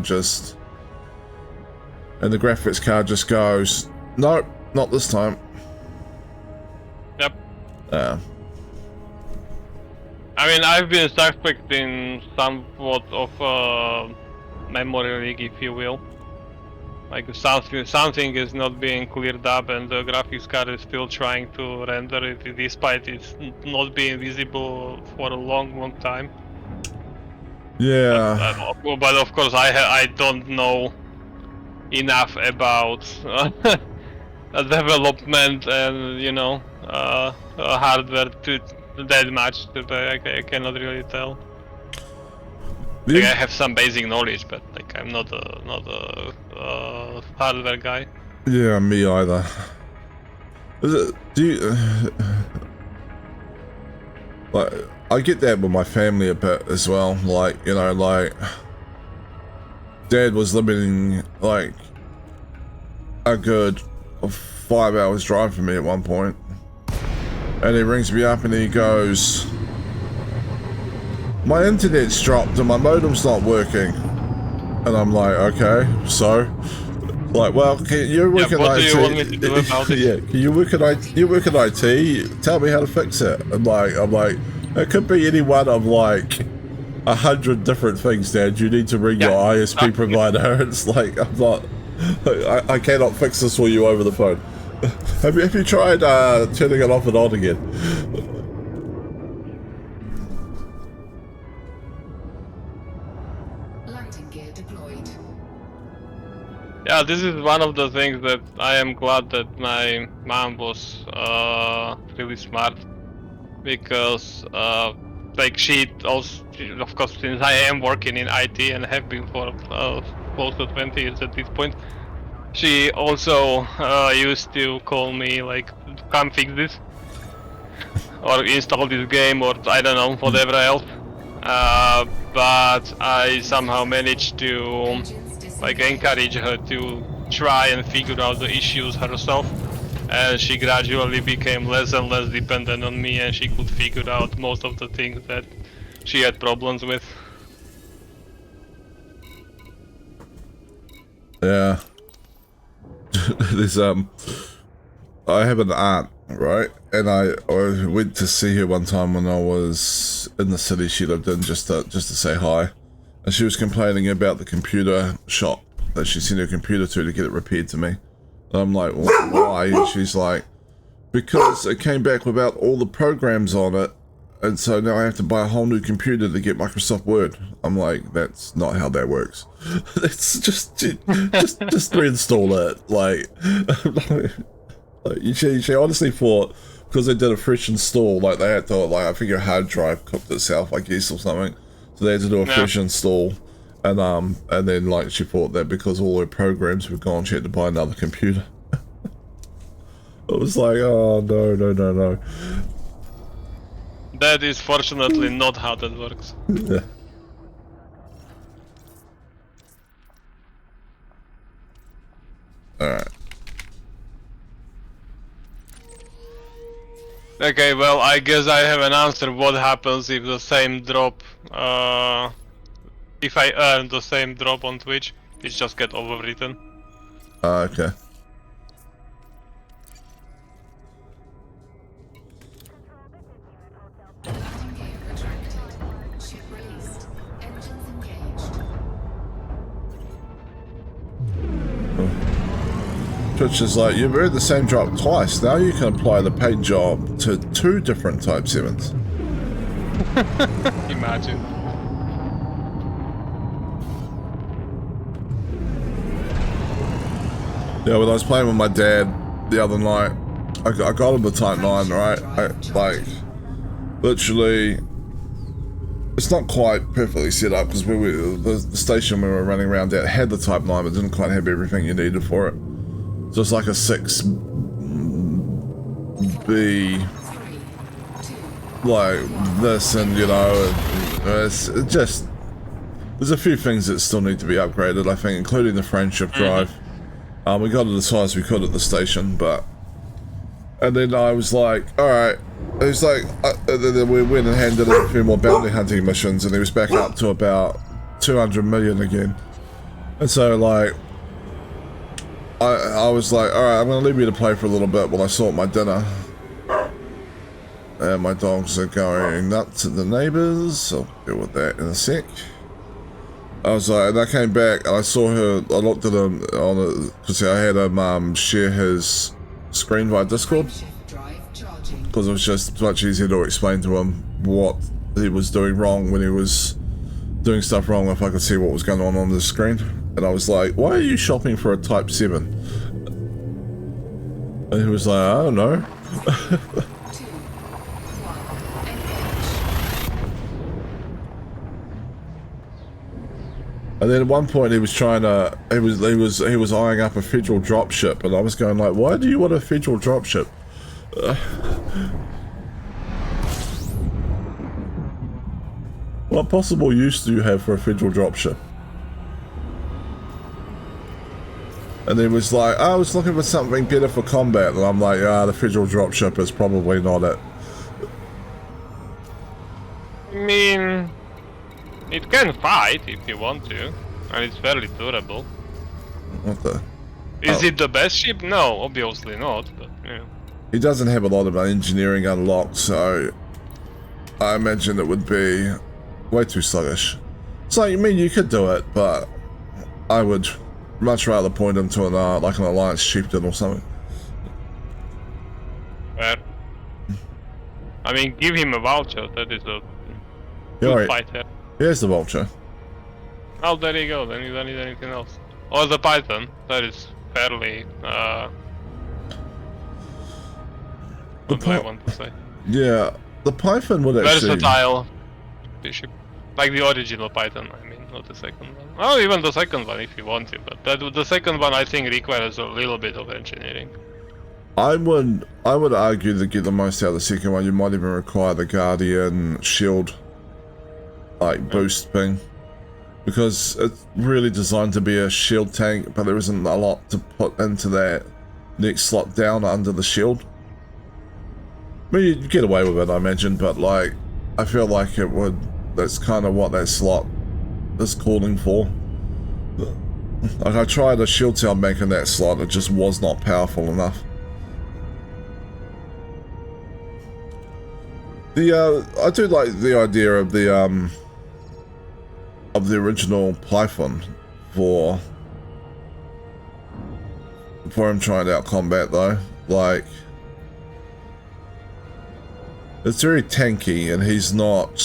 and the graphics card just goes, nope, not this time. Yep. Yeah. I mean, I've been suspecting somewhat of memory leak, if you will. Like something is not being cleared up, and the graphics card is still trying to render it, despite it not being visible for a long time. Yeah. But of course, I don't know enough about development and, you know, hardware to that much that I cannot really tell. Like, I have some basic knowledge, but like I'm not a hardware guy. Yeah, me either. Do you like? I get that with my family a bit as well. Like, you know, like Dad was living like a good 5 hours drive from me at one point, and he rings me up and he goes, my internet's dropped and my modem's not working. And I'm like, okay, so? Like, well, can you work in IT? What do you want me to do about it? Yeah, can you work in IT? You work in IT? Tell me how to fix it. I'm like, it could be any one of like 100 different things, Dad. You need to ring your ISP provider. It's like, I'm not, I cannot fix this for you over the phone. Have you tried turning it off and on again? Landing gear deployed. Yeah, this is one of the things that I am glad that my mom was really smart, because like she also, of course, since I am working in IT and have been for close to 20 years at this point, she also used to call me like, come fix this or install this game, or I don't know, whatever else. But I somehow managed to like encourage her to try and figure out the issues herself, and she gradually became less and less dependent on me, and she could figure out most of the things that she had problems with. Yeah. There's I have an aunt right? And I went to see her one time when I was in the city she lived in, just to say hi. And she was complaining about the computer shop that she sent her computer to get it repaired to me. And I'm like, well, why? And she's like, because it came back without all the programs on it, and so now I have to buy a whole new computer to get Microsoft Word. I'm like, that's not how that works. It's just reinstall it. Like she honestly thought, because they did a fresh install, like they had to, like, I think your hard drive cooked itself, I guess, or something. So they had to do a fresh install, and then like she thought that because all her programs were gone, she had to buy another computer. It was like, oh no. That is fortunately not how that works. Yeah. Alright. Okay, well, I guess I have an answer. What happens if the same drop, if I earn the same drop on Twitch, it just get overwritten. Okay. Landing gear retracted. Ship released. Engines engaged. Twitch is like, you've earned the same drop twice. Now you can apply the paid job to 2 different Type 7s. Imagine. Yeah, when I was playing with my dad the other night, I got him the Type 9, right? Like, literally, it's not quite perfectly set up because the station we were running around at had the Type 9 but didn't quite have everything you needed for it. So it's like a 6B, like this, and you know, it's just, there's a few things that still need to be upgraded, I think, including the friendship drive. We got it as high as we could at the station, but, and then I was like, alright, it was like, then we went and handed in a few more bounty hunting missions, and he was back up to about 200 million again. And so, like, I was like, alright, I'm gonna leave you to play for a little bit while I sort my dinner. And my dogs are going nuts at the neighbours. I'll deal with that in a sec. I was like, and I came back and I saw her, I looked at him on it, because I had him share his screen via Discord. Because it was just much easier to explain to him what he was doing wrong when he was doing stuff wrong if I could see what was going on the screen. And I was like, why are you shopping for a Type 7? And he was like, I don't know. 2, 1, engage. And then at one point he was trying to, he was eyeing up a federal dropship, and I was going like, why do you want a federal dropship? What possible use do you have for a federal dropship? And he was like, I was looking for something better for combat, and I'm like, the federal dropship is probably not it. I mean, it can fight if you want to, and it's fairly durable. What the? Is it the best ship? No, obviously not, but yeah. He doesn't have a lot of engineering unlocked, so I imagine it would be way too sluggish. So, I mean, you could do it, but I would much rather point him to an like an Alliance chieftain or something. Fair. I mean, give him a voucher. That is a Yeah, good right. fighter. Here's the vulture. Oh, there you go. Then you don't need anything else. Or the Python. That is fairly. What do I want to say? Yeah, the Python would actually. Versatile bishop, like the original Python. I mean, not the second one. Oh, even the second one if you want to. But the second one I think requires a little bit of engineering. I would argue to get the most out of the second one, you might even require the Guardian shield, like boost thing, because it's really designed to be a shield tank, but there isn't a lot to put into that next slot down under the shield. I mean, you'd get away with it, I imagine, but like, I feel like it would. That's kind of what that slot is calling for. Like, I tried a shield tail bank in that slot, it just was not powerful enough. I do like the idea of the original Python for him trying out combat though. Like, it's very tanky, and he's not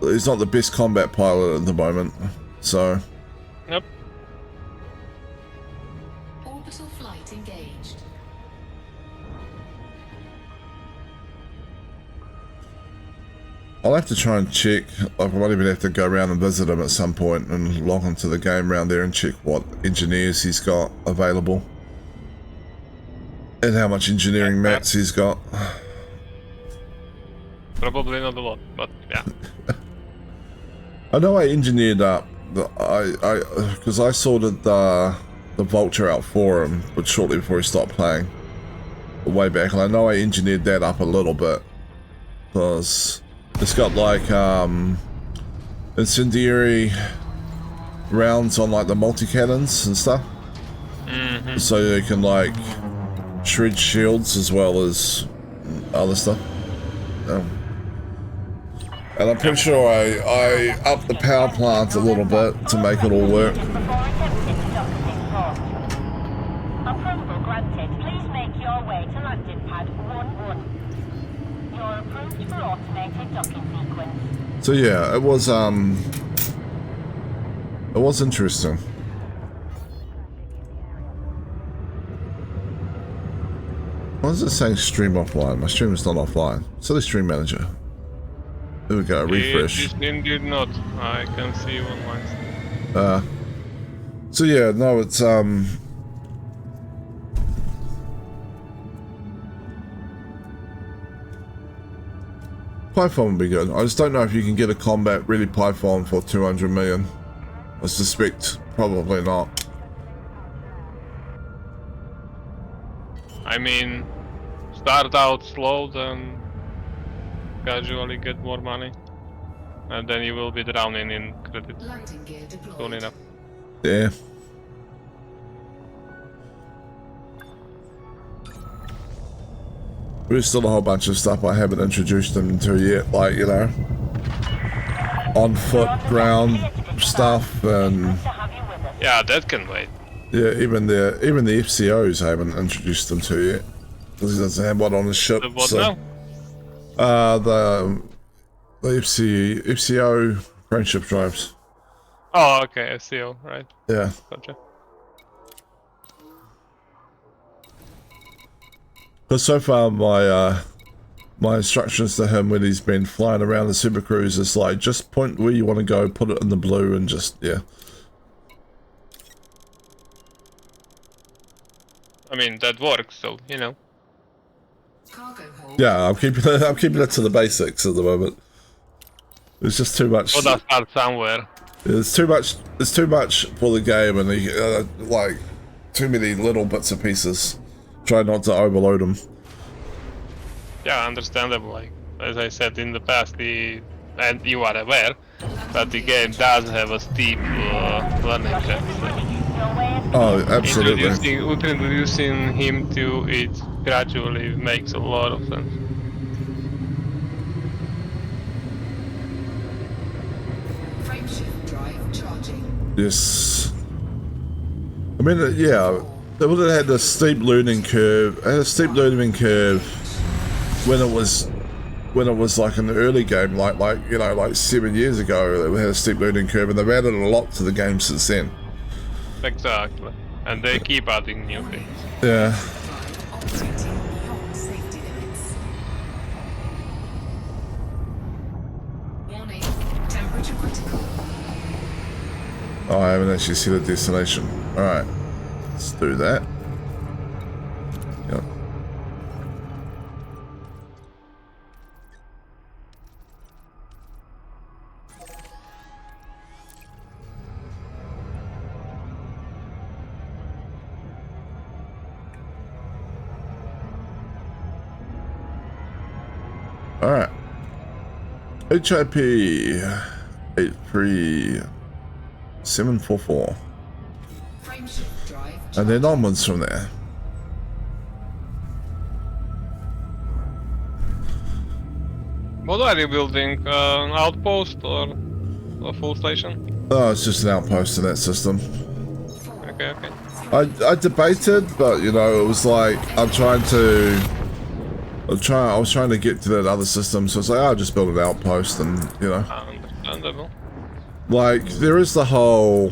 the best combat pilot at the moment. So. Yep. Orbital flight engaged. I'll have to try and check. I might even have to go around and visit him at some point and log onto the game around there and check what engineers he's got available and how much engineering mats he's got. Probably not a lot, but yeah. I know I engineered up because I sorted the Vulture out for him, but shortly before he stopped playing, way back, and I know I engineered that up a little bit because it's got like incendiary rounds on like the multi-cannons and stuff, so you can like shred shields as well as other stuff. And I'm pretty sure I upped the power plant a little bit to make it all work. Before attempting to dock at this port. Approval granted. Please make your way to landing pad 11. You're approved for automated docking sequence. So yeah, it was interesting. Why is it saying stream offline? My stream is not offline. So the stream manager. There we go, refresh. It did not. I can see one line. So yeah, no, it's Python would be good. I just don't know if you can get a combat really Python for 200 million. I suspect probably not. I mean, start out slow, then gradually get more money, and then you will be drowning in credit Landing gear deployed. soon enough. Yeah. There's still a whole bunch of stuff I haven't introduced them to yet, like, you know, on foot, ground stuff, and To have you with us. Yeah, that can wait. yeah, even the FCOs I haven't introduced them to yet, because he doesn't have one on his ship. The what so. now? The FCO friendship drives. Oh, okay, SEO, right? Yeah. Gotcha. Because so far my instructions to him when he's been flying around the Super Cruise is like, just point where you want to go, put it in the blue, and just, yeah. I mean, that works, so, you know. Cargo hold. Yeah, I'm keeping it to the basics at the moment. There's just too much. Gotta start somewhere. It's too much for the game, and like too many little bits and pieces. Try not to overload them. Yeah, understandable. Like, as I said in the past, and you are aware that the game does have a steep learning curve. So Your way is Oh, absolutely. introducing him to it gradually makes a lot of sense. Frameshift drive charging. Yes. I mean, yeah, they would have had a steep learning curve. Had a steep learning curve when it was like an early game, like you know, like 7 years ago. They had a steep learning curve, and they've added a lot to the game since then. Exactly. And they keep adding new things. Yeah. Drive operating beyond safety limits. Warning. Temperature critical. Oh, I haven't actually seen a destination. All right, let's do that. Yep. All right. HIP 83744. Frameshift drive And then onwards from there. What are you building? An outpost or a full station? Oh, it's just an outpost in that system. Okay, okay. I debated, but you know, it was like I was trying to get to that other system, so it's like I'll just build an outpost, and you know, Understandable. like there is the whole.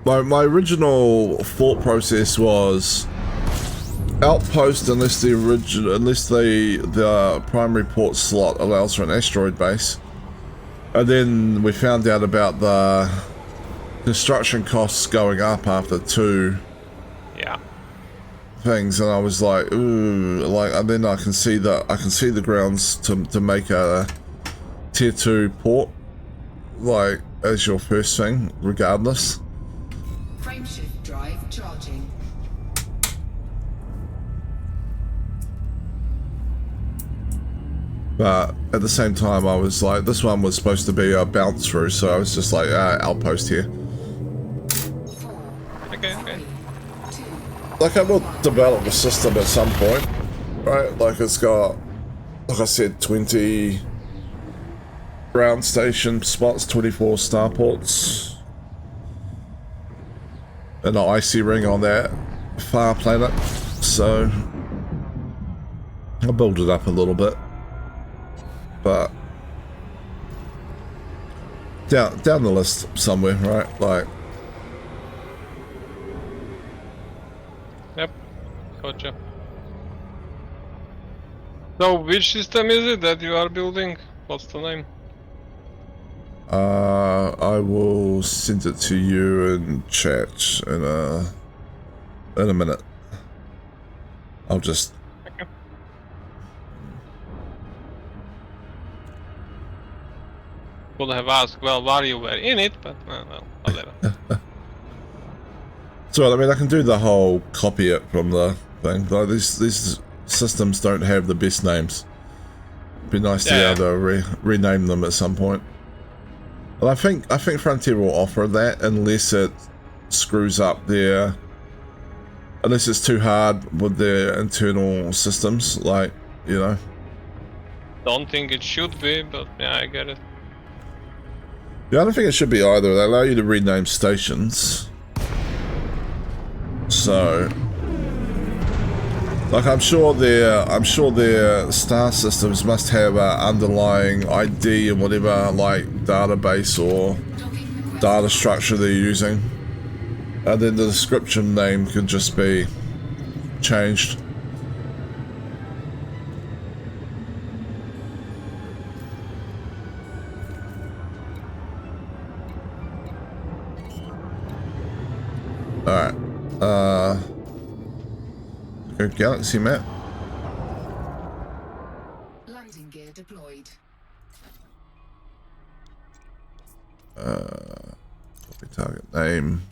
My original thought process was outpost unless the primary port slot allows for an asteroid base, and then we found out about the construction costs going up after 2 Yeah. things, and I was like, ooh, like, and then I can see the grounds to make a tier 2 port, like as your first thing, regardless. Frameshift drive charging. But at the same time, I was like, this one was supposed to be a bounce through, so I was just like, outpost here. 4, Okay, okay. 3, 2, Like, I will develop a system at some point, right? Like, it's got, like I said, 20 ground station spots, 24 starports, and an icy ring on that far planet. So I'll build it up a little bit, but down the list somewhere, right? Like, Yep. Gotcha. So, which system is it that you are building? What's the name? I will send it to you in chat in a minute. I'll just. Okay. Could have asked, well, while you were in it, but well, whatever. So I mean, I can do the whole copy it from the thing. Like these systems don't have the best names. It'd be nice to be able to rename them at some point. Well, I think Frontier will offer that unless it screws up their, unless it's too hard with their internal systems, like, you know. Don't think it should be, but yeah, I get it. Yeah, I don't think it should be either. They allow you to rename stations. So, like, I'm sure their star systems must have an underlying ID and whatever, like, database or data structure they're using. And then the description name could just be changed. Alright. Go galaxy map. landing gear deployed. Copy target name.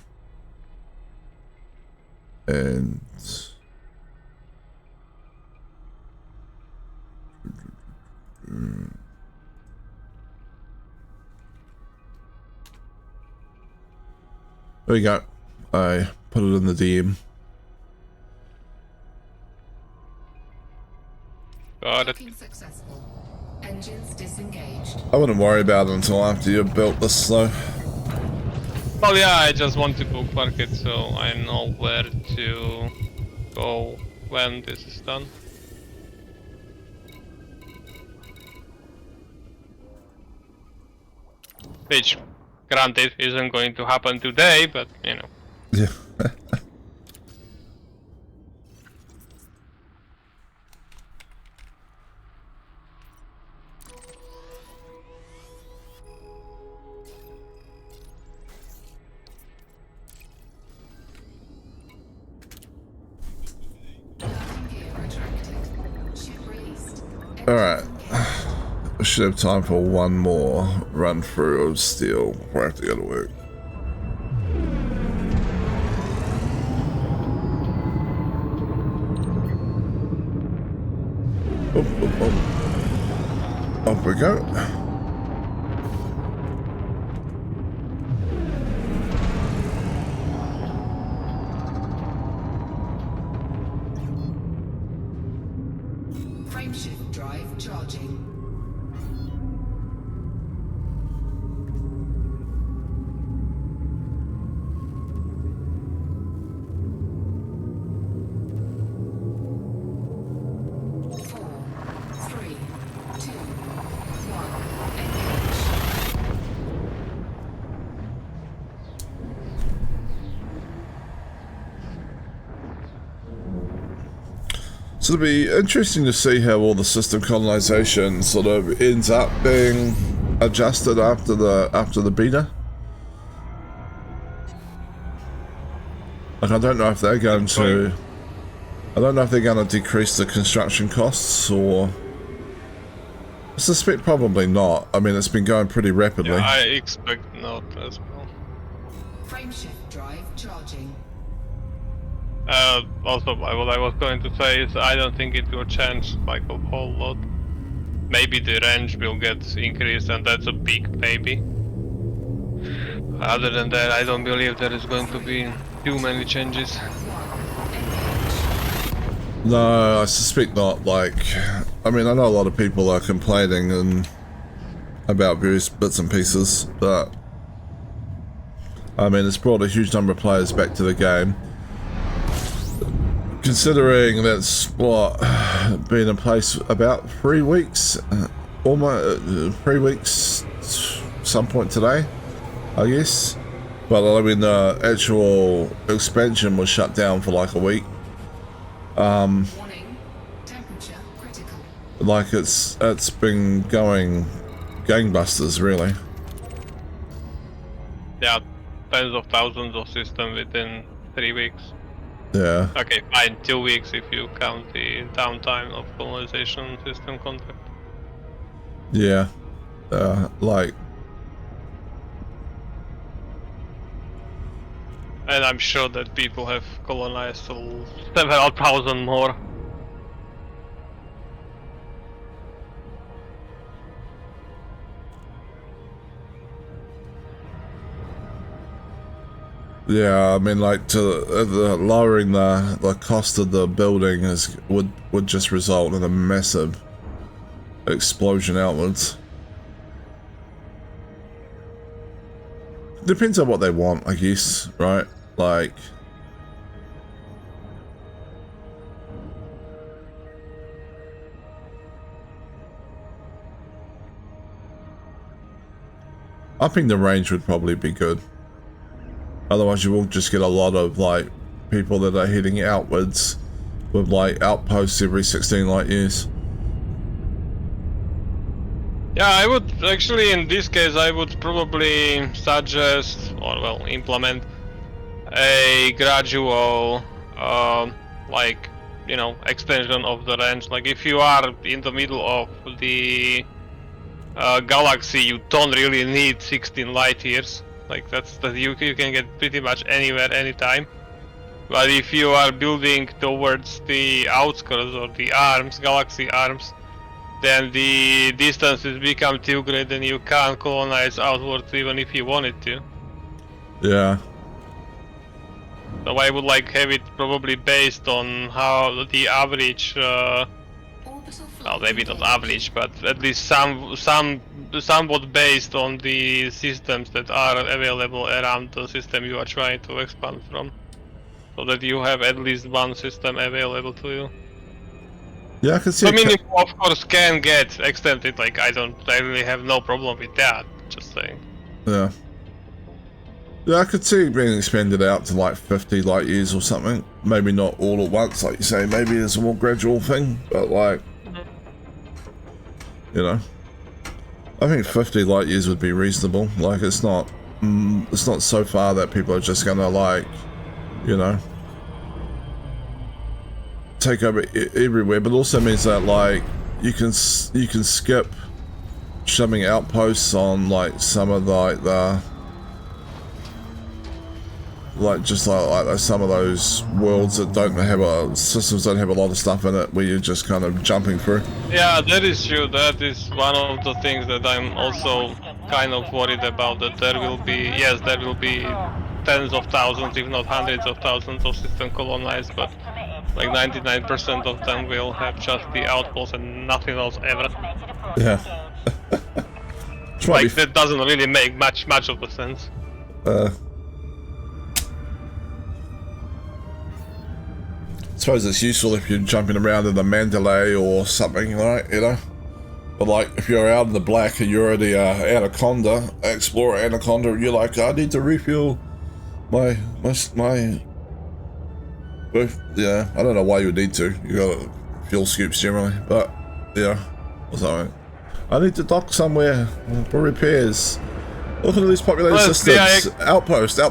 And there we go. I put it in the DM. Got it. Docking successful. Engines disengaged. I wouldn't worry about it until after you've built this though. Well, yeah, I just want to bookmark it so I know where to go when this is done. Which, granted, isn't going to happen today, but you know. Yeah. Landing gear retracted. Ship released. Alright. I should have time for one more run through of steel before I have to go to work. Off we go. Frameshift drive charging. So it'll be interesting to see how all the system colonization sort of ends up being adjusted after the beta. Like, I don't know if they're going to... I don't know if they're going to decrease the construction costs, or... I suspect probably not. I mean, it's been going pretty rapidly. Yeah, I expect not as well. Frameshift drive charging. Also, what I was going to say is I don't think it will change like a whole lot. Maybe the range will get increased, and that's a big maybe. Other than that, I don't believe there is going to be too many changes. No, I suspect not. Like, I mean, I know a lot of people are complaining and about various bits and pieces, but I mean, it's brought a huge number of players back to the game. Considering that's what been in place about 3 weeks, almost 3 weeks, some point today, I guess. But I mean, the actual expansion was shut down for like a week. Warning. Temperature critical. Like it's been going gangbusters, really. Yeah, tens of thousands of systems within 3 weeks. Yeah. Okay, fine, 2 weeks if you count the downtime of colonization system contract. Yeah. Like. And I'm sure that people have colonized several thousand more. Yeah, I mean, like, lowering the cost of the building would just result in a massive explosion outwards. Depends on what they want, I guess, right? Like, upping the range would probably be good. Otherwise, you will just get a lot of, like, people that are heading outwards with, like, outposts every 16 light years. Yeah, I would actually, in this case, I would probably suggest, or well, implement a gradual, like, you know, extension of the range. Like, if you are in the middle of the galaxy, you don't really need 16 light years. Like, you can get pretty much anywhere, anytime. But if you are building towards the outskirts or the arms, galaxy arms, then the distances become too great and you can't colonize outwards even if you wanted to. Yeah. So I would like have it probably based on how the average, well, maybe not average, but at least somewhat based on the systems that are available around the system you are trying to expand from. So that you have at least one system available to you. Yeah, I can see. I mean, of course, can get extended. Like, I really have no problem with that. Just saying. Yeah. Yeah, I could see it being expanded out to like 50 light years or something. Maybe not all at once, like you say. Maybe it's a more gradual thing, but like, you know, I think 50 light years would be reasonable. Like, it's not so far that people are just gonna, like, you know, take over everywhere, but also means that, like, you can skip shoving outposts on, like, some of some of those worlds that don't have systems don't have a lot of stuff in it, where you're just kind of jumping through. Yeah, that is true. That is one of the things that I'm also kind of worried about, that there will be tens of thousands, if not hundreds of thousands of systems colonized, but like 99% of them will have just the outposts and nothing else ever. Yeah. Like, that doesn't really make much of the sense. I suppose it's useful if you're jumping around in the Mandalay or something, right? You know? But like, if you're out in the black and you're already Anaconda, Explorer Anaconda, you're like, I need to refuel my yeah, I don't know why you would need to. You gotta fuel scoops generally, but yeah, so I need to dock somewhere for repairs. Look at these populated Honestly, systems. Outpost. Yeah.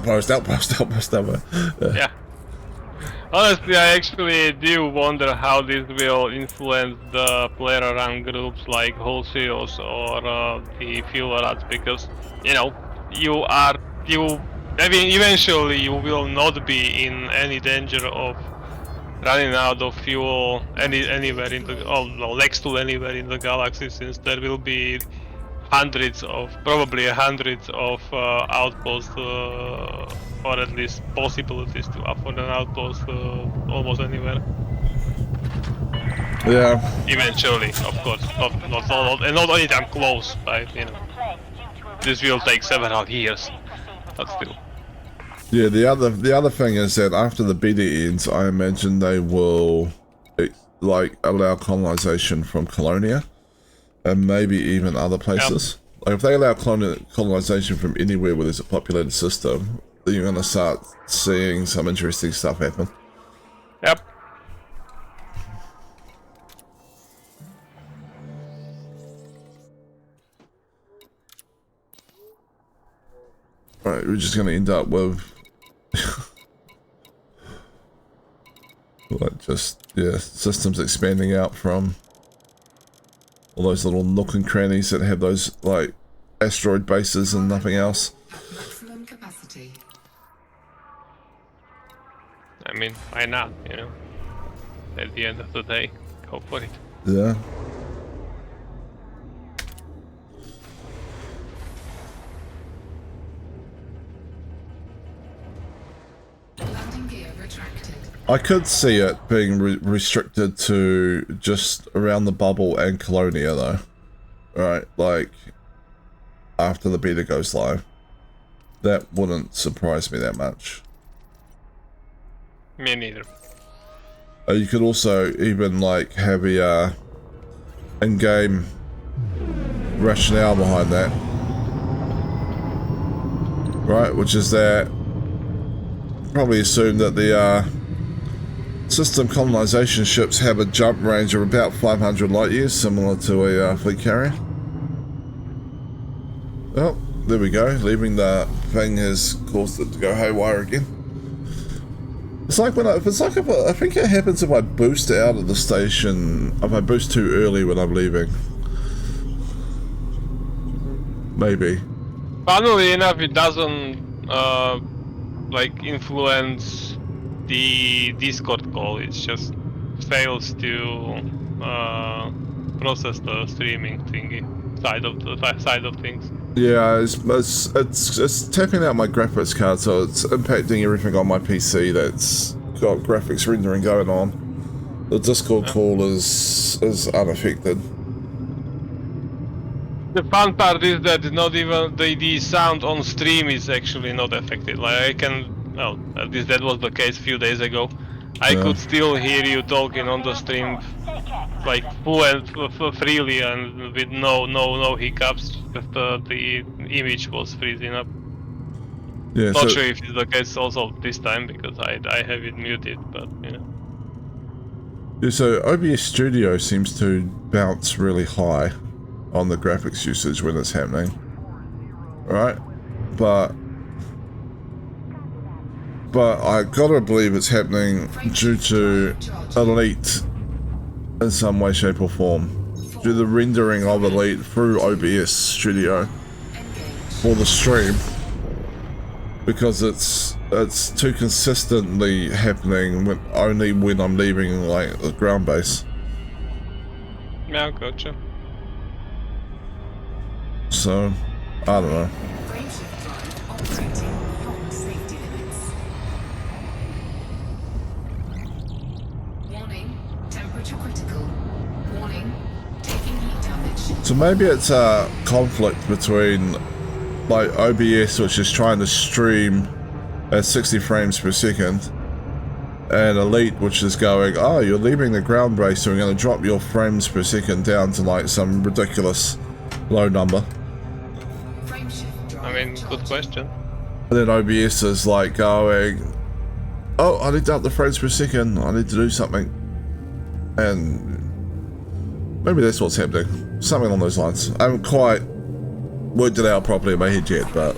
Honestly, I actually do wonder how this will influence the player-run groups like wholesales or the fuel rats, because eventually you will not be in any danger of running out of fuel anywhere in the next to anywhere in the galaxy, since there will be probably hundreds of outposts, or at least possibilities to afford an outpost almost anywhere. Yeah. Eventually, of course, not anytime close, but this will take several years, but still. Yeah, the other thing is that after the beta ends, I imagine they will like allow colonization from Colonia, and maybe even other places. Yep. Like if they allow colonization from anywhere where there's a populated system, then you're gonna start seeing some interesting stuff happen. Yep. Right, we're just gonna end up with like systems expanding out from all those little nook and crannies that have those like asteroid bases and nothing else. Maximum capacity. I mean, why not? At the end of the day, go for it. Yeah. Landing gear retracted. I could see it being restricted to just around the bubble and Colonia though. Right, like after the beta goes live. That wouldn't surprise me that much. Me neither. You could also even like have a in-game rationale behind that. Right, which is that probably assume that the system colonization ships have a jump range of about 500 light years, similar to a fleet carrier. Oh, there we go. Leaving the thing has caused it to go haywire again. It's like when I think it happens if I boost out of the station, if I boost too early when I'm leaving. Maybe. Funnily enough, it doesn't like influence the Discord call. It just fails to process the streaming thingy side of things. Yeah, it's tapping out my graphics card, so it's impacting everything on my PC that's got graphics rendering going on. The Discord call is unaffected. The fun part is that not even the sound on stream is actually not affected. Like at least that was the case a few days ago. I could still hear you talking on the stream, like full and freely and with no hiccups. Just the image was freezing up. Yeah, Not sure if it's the case also this time, because I have it muted, but Yeah, so OBS Studio seems to bounce really high on the graphics usage when it's happening. Right? But I gotta believe it's happening due to Elite in some way, shape or form. Due to the rendering of Elite through OBS Studio for the stream. Because it's too consistently happening only when I'm leaving like the ground base. Yeah, gotcha. So, I don't know. Frameshift drive operating beyond safety limits. Warning, temperature critical. Warning, taking heat damage. So maybe it's a conflict between like OBS, which is trying to stream at 60 frames per second, and Elite, which is going, oh, you're leaving the ground base, so we're going to drop your frames per second down to like some ridiculous low number. I mean, good question. And then OBS is like going, oh, I need to up the frames per second, I need to do something. And maybe that's what's happening. Something along those lines. I haven't quite worked it out properly in my head yet, but...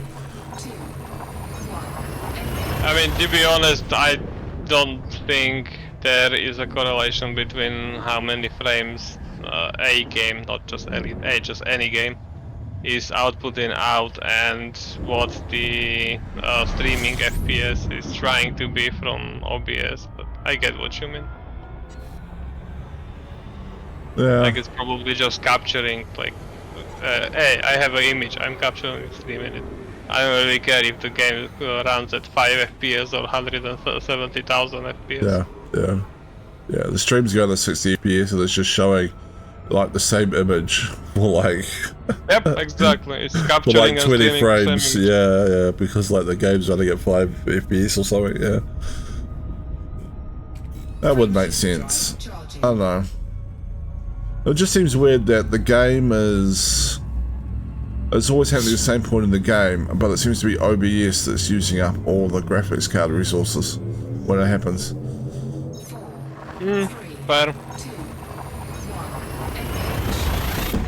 I mean, to be honest, I don't think there is a correlation between how many frames a game, not just just any game, is outputting out and what the streaming FPS is trying to be from OBS, but I get what you mean. Yeah. Like it's probably just capturing, like, hey, I have an image, I'm capturing it, streaming it. I don't really care if the game runs at 5 FPS or 170,000 FPS. Yeah, the stream's going at 60 FPS and it's just showing like the same image for like... Yep, exactly. It's for capturing like and 20 streaming frames, the same image. yeah, because like the game's running at 5 FPS or something, yeah. That would make sense. I don't know. It just seems weird that the game is... It's always happening at the same point in the game, but it seems to be OBS that's using up all the graphics card resources when it happens. Fair.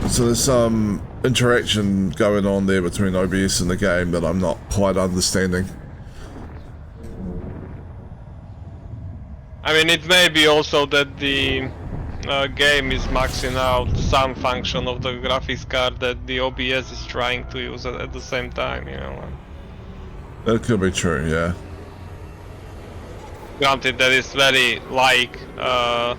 So there's some interaction going on there between OBS and the game that I'm not quite understanding. I mean, it may be also that the game is maxing out some function of the graphics card that the OBS is trying to use at the same time, you know. That could be true, yeah. Granted, that is very like a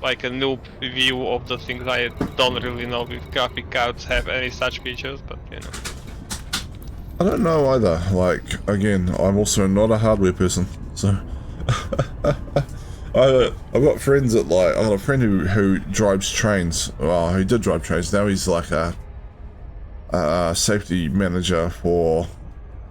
noob view of the things. I don't really know if graphic cards have any such features, but you know. I don't know either. Like, again, I'm also not a hardware person, so... I've got friends that like, I've got a friend who drives trains. Well, he did drive trains. Now he's like a safety manager for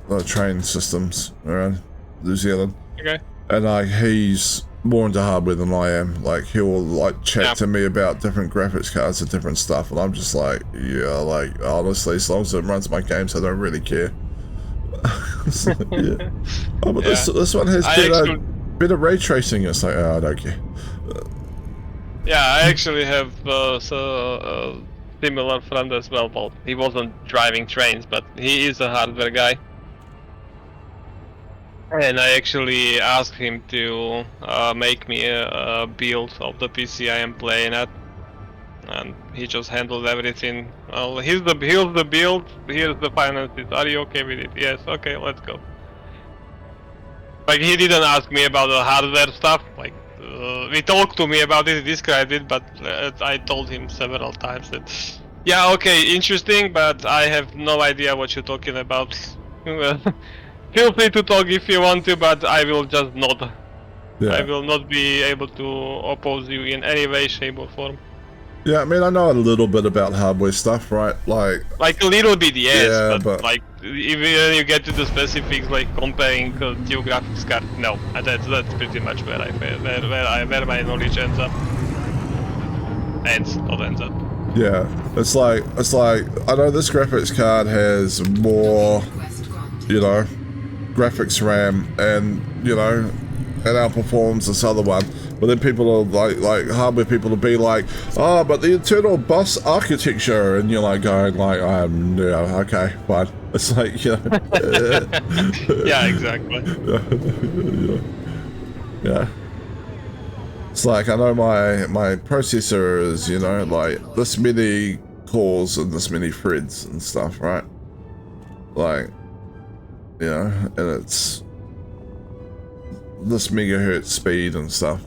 the train systems around New Zealand. Okay. And like, he's more into hardware than I am. Like, he'll like chat to me about different graphics cards and different stuff, and I'm just like, yeah, like honestly, as long as it runs my games, I don't really care. So, yeah. Oh, but this one has better ray tracing. It's like, oh, I don't care. Yeah, I actually have a similar friend as well. Well, he wasn't driving trains, but he is a hardware guy. And I actually asked him to make me a build of the PC I am playing at. And he just handled everything. Well, here's the build, here's the finances. Are you okay with it? Yes, okay, let's go. Like, he didn't ask me about the hardware stuff. Like, he talked to me about it, he described it, but I told him several times that, yeah, okay, interesting, but I have no idea what you're talking about. Feel free to talk if you want to, but I will just nod. Yeah. I will not be able to oppose you in any way, shape or form. Yeah, I mean, I know a little bit about hardware stuff, right? Like a little bit, yes, yeah, but like, if you get to the specifics, like comparing two graphics cards, no, that's pretty much where my knowledge ends up. Not ends up. Yeah, it's like I know this graphics card has more, you know, graphics RAM, and you know, it outperforms this other one. But then people are like hardware people will be like, oh, but the internal bus architecture, and you're like going like, yeah, okay, fine. It's like, you know, yeah, exactly. Yeah. It's like, I know my processor is, you know, like this many cores and this many threads and stuff, right? Like, you know, and it's this megahertz speed and stuff.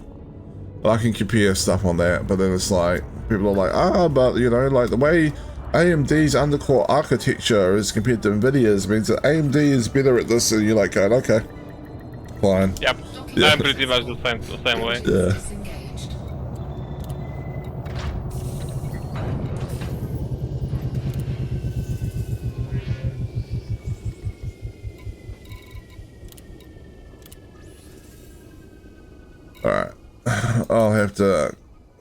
I can compare stuff on that, but then it's like, people are like, but you know, like the way AMD's undercore architecture is compared to NVIDIA's means that AMD is better at this, and you're like going, okay, fine. Yep, yeah. I'm pretty much the same way. Yeah. Alright, I'll have to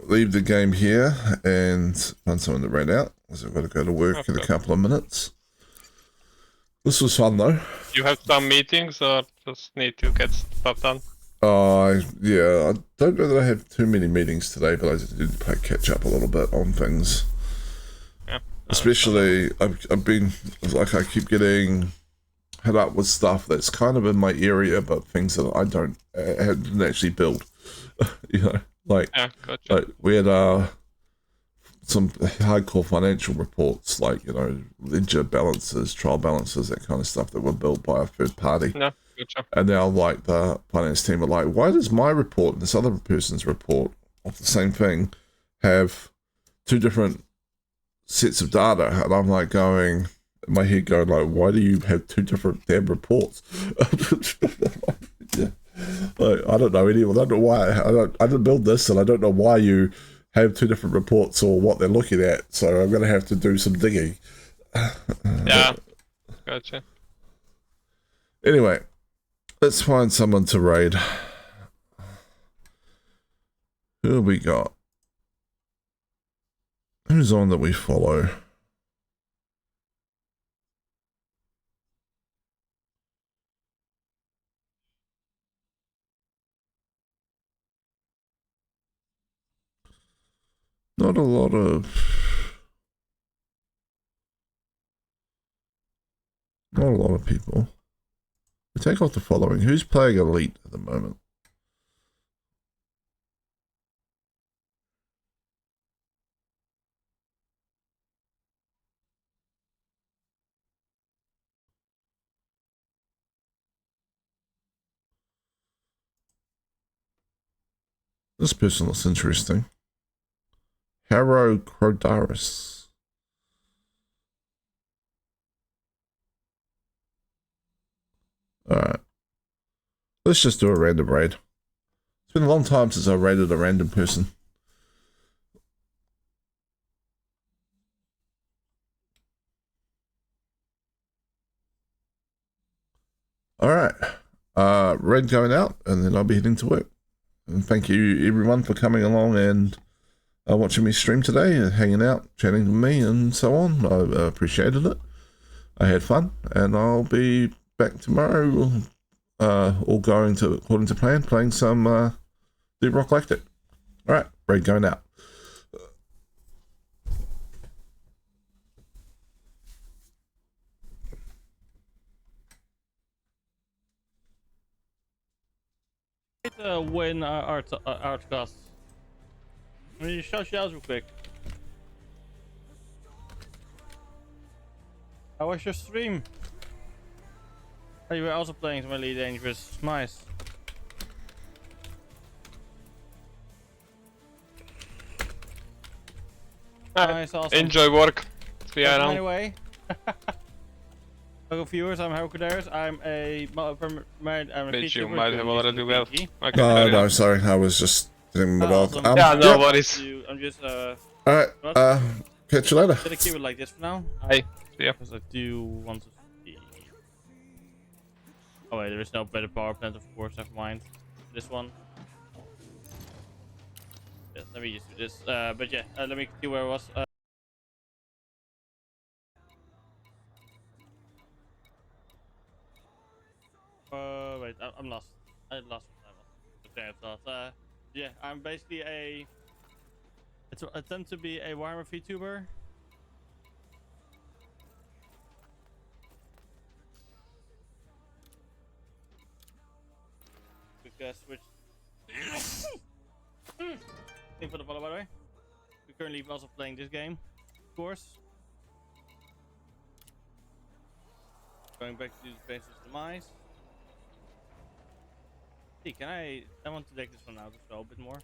leave the game here and find someone to rent out, because I've got to go to work in a couple of minutes. This was fun though. You have some meetings or just need to get stuff done? Yeah, I don't know that I have too many meetings today, but I just did catch up a little bit on things. Yeah. Especially, I've been, like, I keep getting hit up with stuff that's kind of in my area, but things that I hadn't actually built. You know, like, Yeah, gotcha. we had some hardcore financial reports, like, you know, ledger balances, trial balances, that kind of stuff that were built by a third party. Yeah, gotcha. And now, like, the finance team are like, why does my report and this other person's report of the same thing have two different sets of data? And I'm like in my head going like, why do you have two different damn reports? Yeah. Like, I don't know anyone. I don't know why. I didn't build this, and I don't know why you have two different reports or what they're looking at. So I'm going to have to do some digging. Yeah, gotcha. Anyway, let's find someone to raid. Who have we got? Who's on that we follow? Not a lot of people. We take off the following. Who's playing Elite at the moment? This person looks interesting. Haro Crodaris. Alright. Let's just do a random raid. It's been a long time since I raided a random person. Alright. Raid going out, and then I'll be heading to work. And thank you everyone for coming along and watching me stream today, and hanging out, chatting with me, and so on. I appreciated it. I had fun, and I'll be back tomorrow, all going to according to plan, playing some Deep Rock Lactic. Alright, raid going out. Win art cast. Let me just shout you out real quick. How was your stream? Oh, you were also playing some really dangerous. Nice. Nice, awesome. Enjoy work. See you around. Anyway. Hello viewers, I'm Haro Crodaris. I'm a Which you might have already well. Okay, No, sorry, I was just doing my dog. Awesome. Yeah, no yep. worries. I'm just Alright, catch you later. gonna keep it like this for now. Bye. See ya. Because I do want to see. Oh wait, there is no better power plant, of course. Never mind. This one. Yes, let me just do this. But yeah, let me see where I was. Wait, I'm lost. I lost what I was. Okay, I thought. Yeah, I'm basically a. It's an attempt to be a Warhammer VTuber. Switch. Thank for the follow, by the way. We're currently also playing this game, of course. Going back to the Basis Demise. See, I want to take this one out as well a bit more.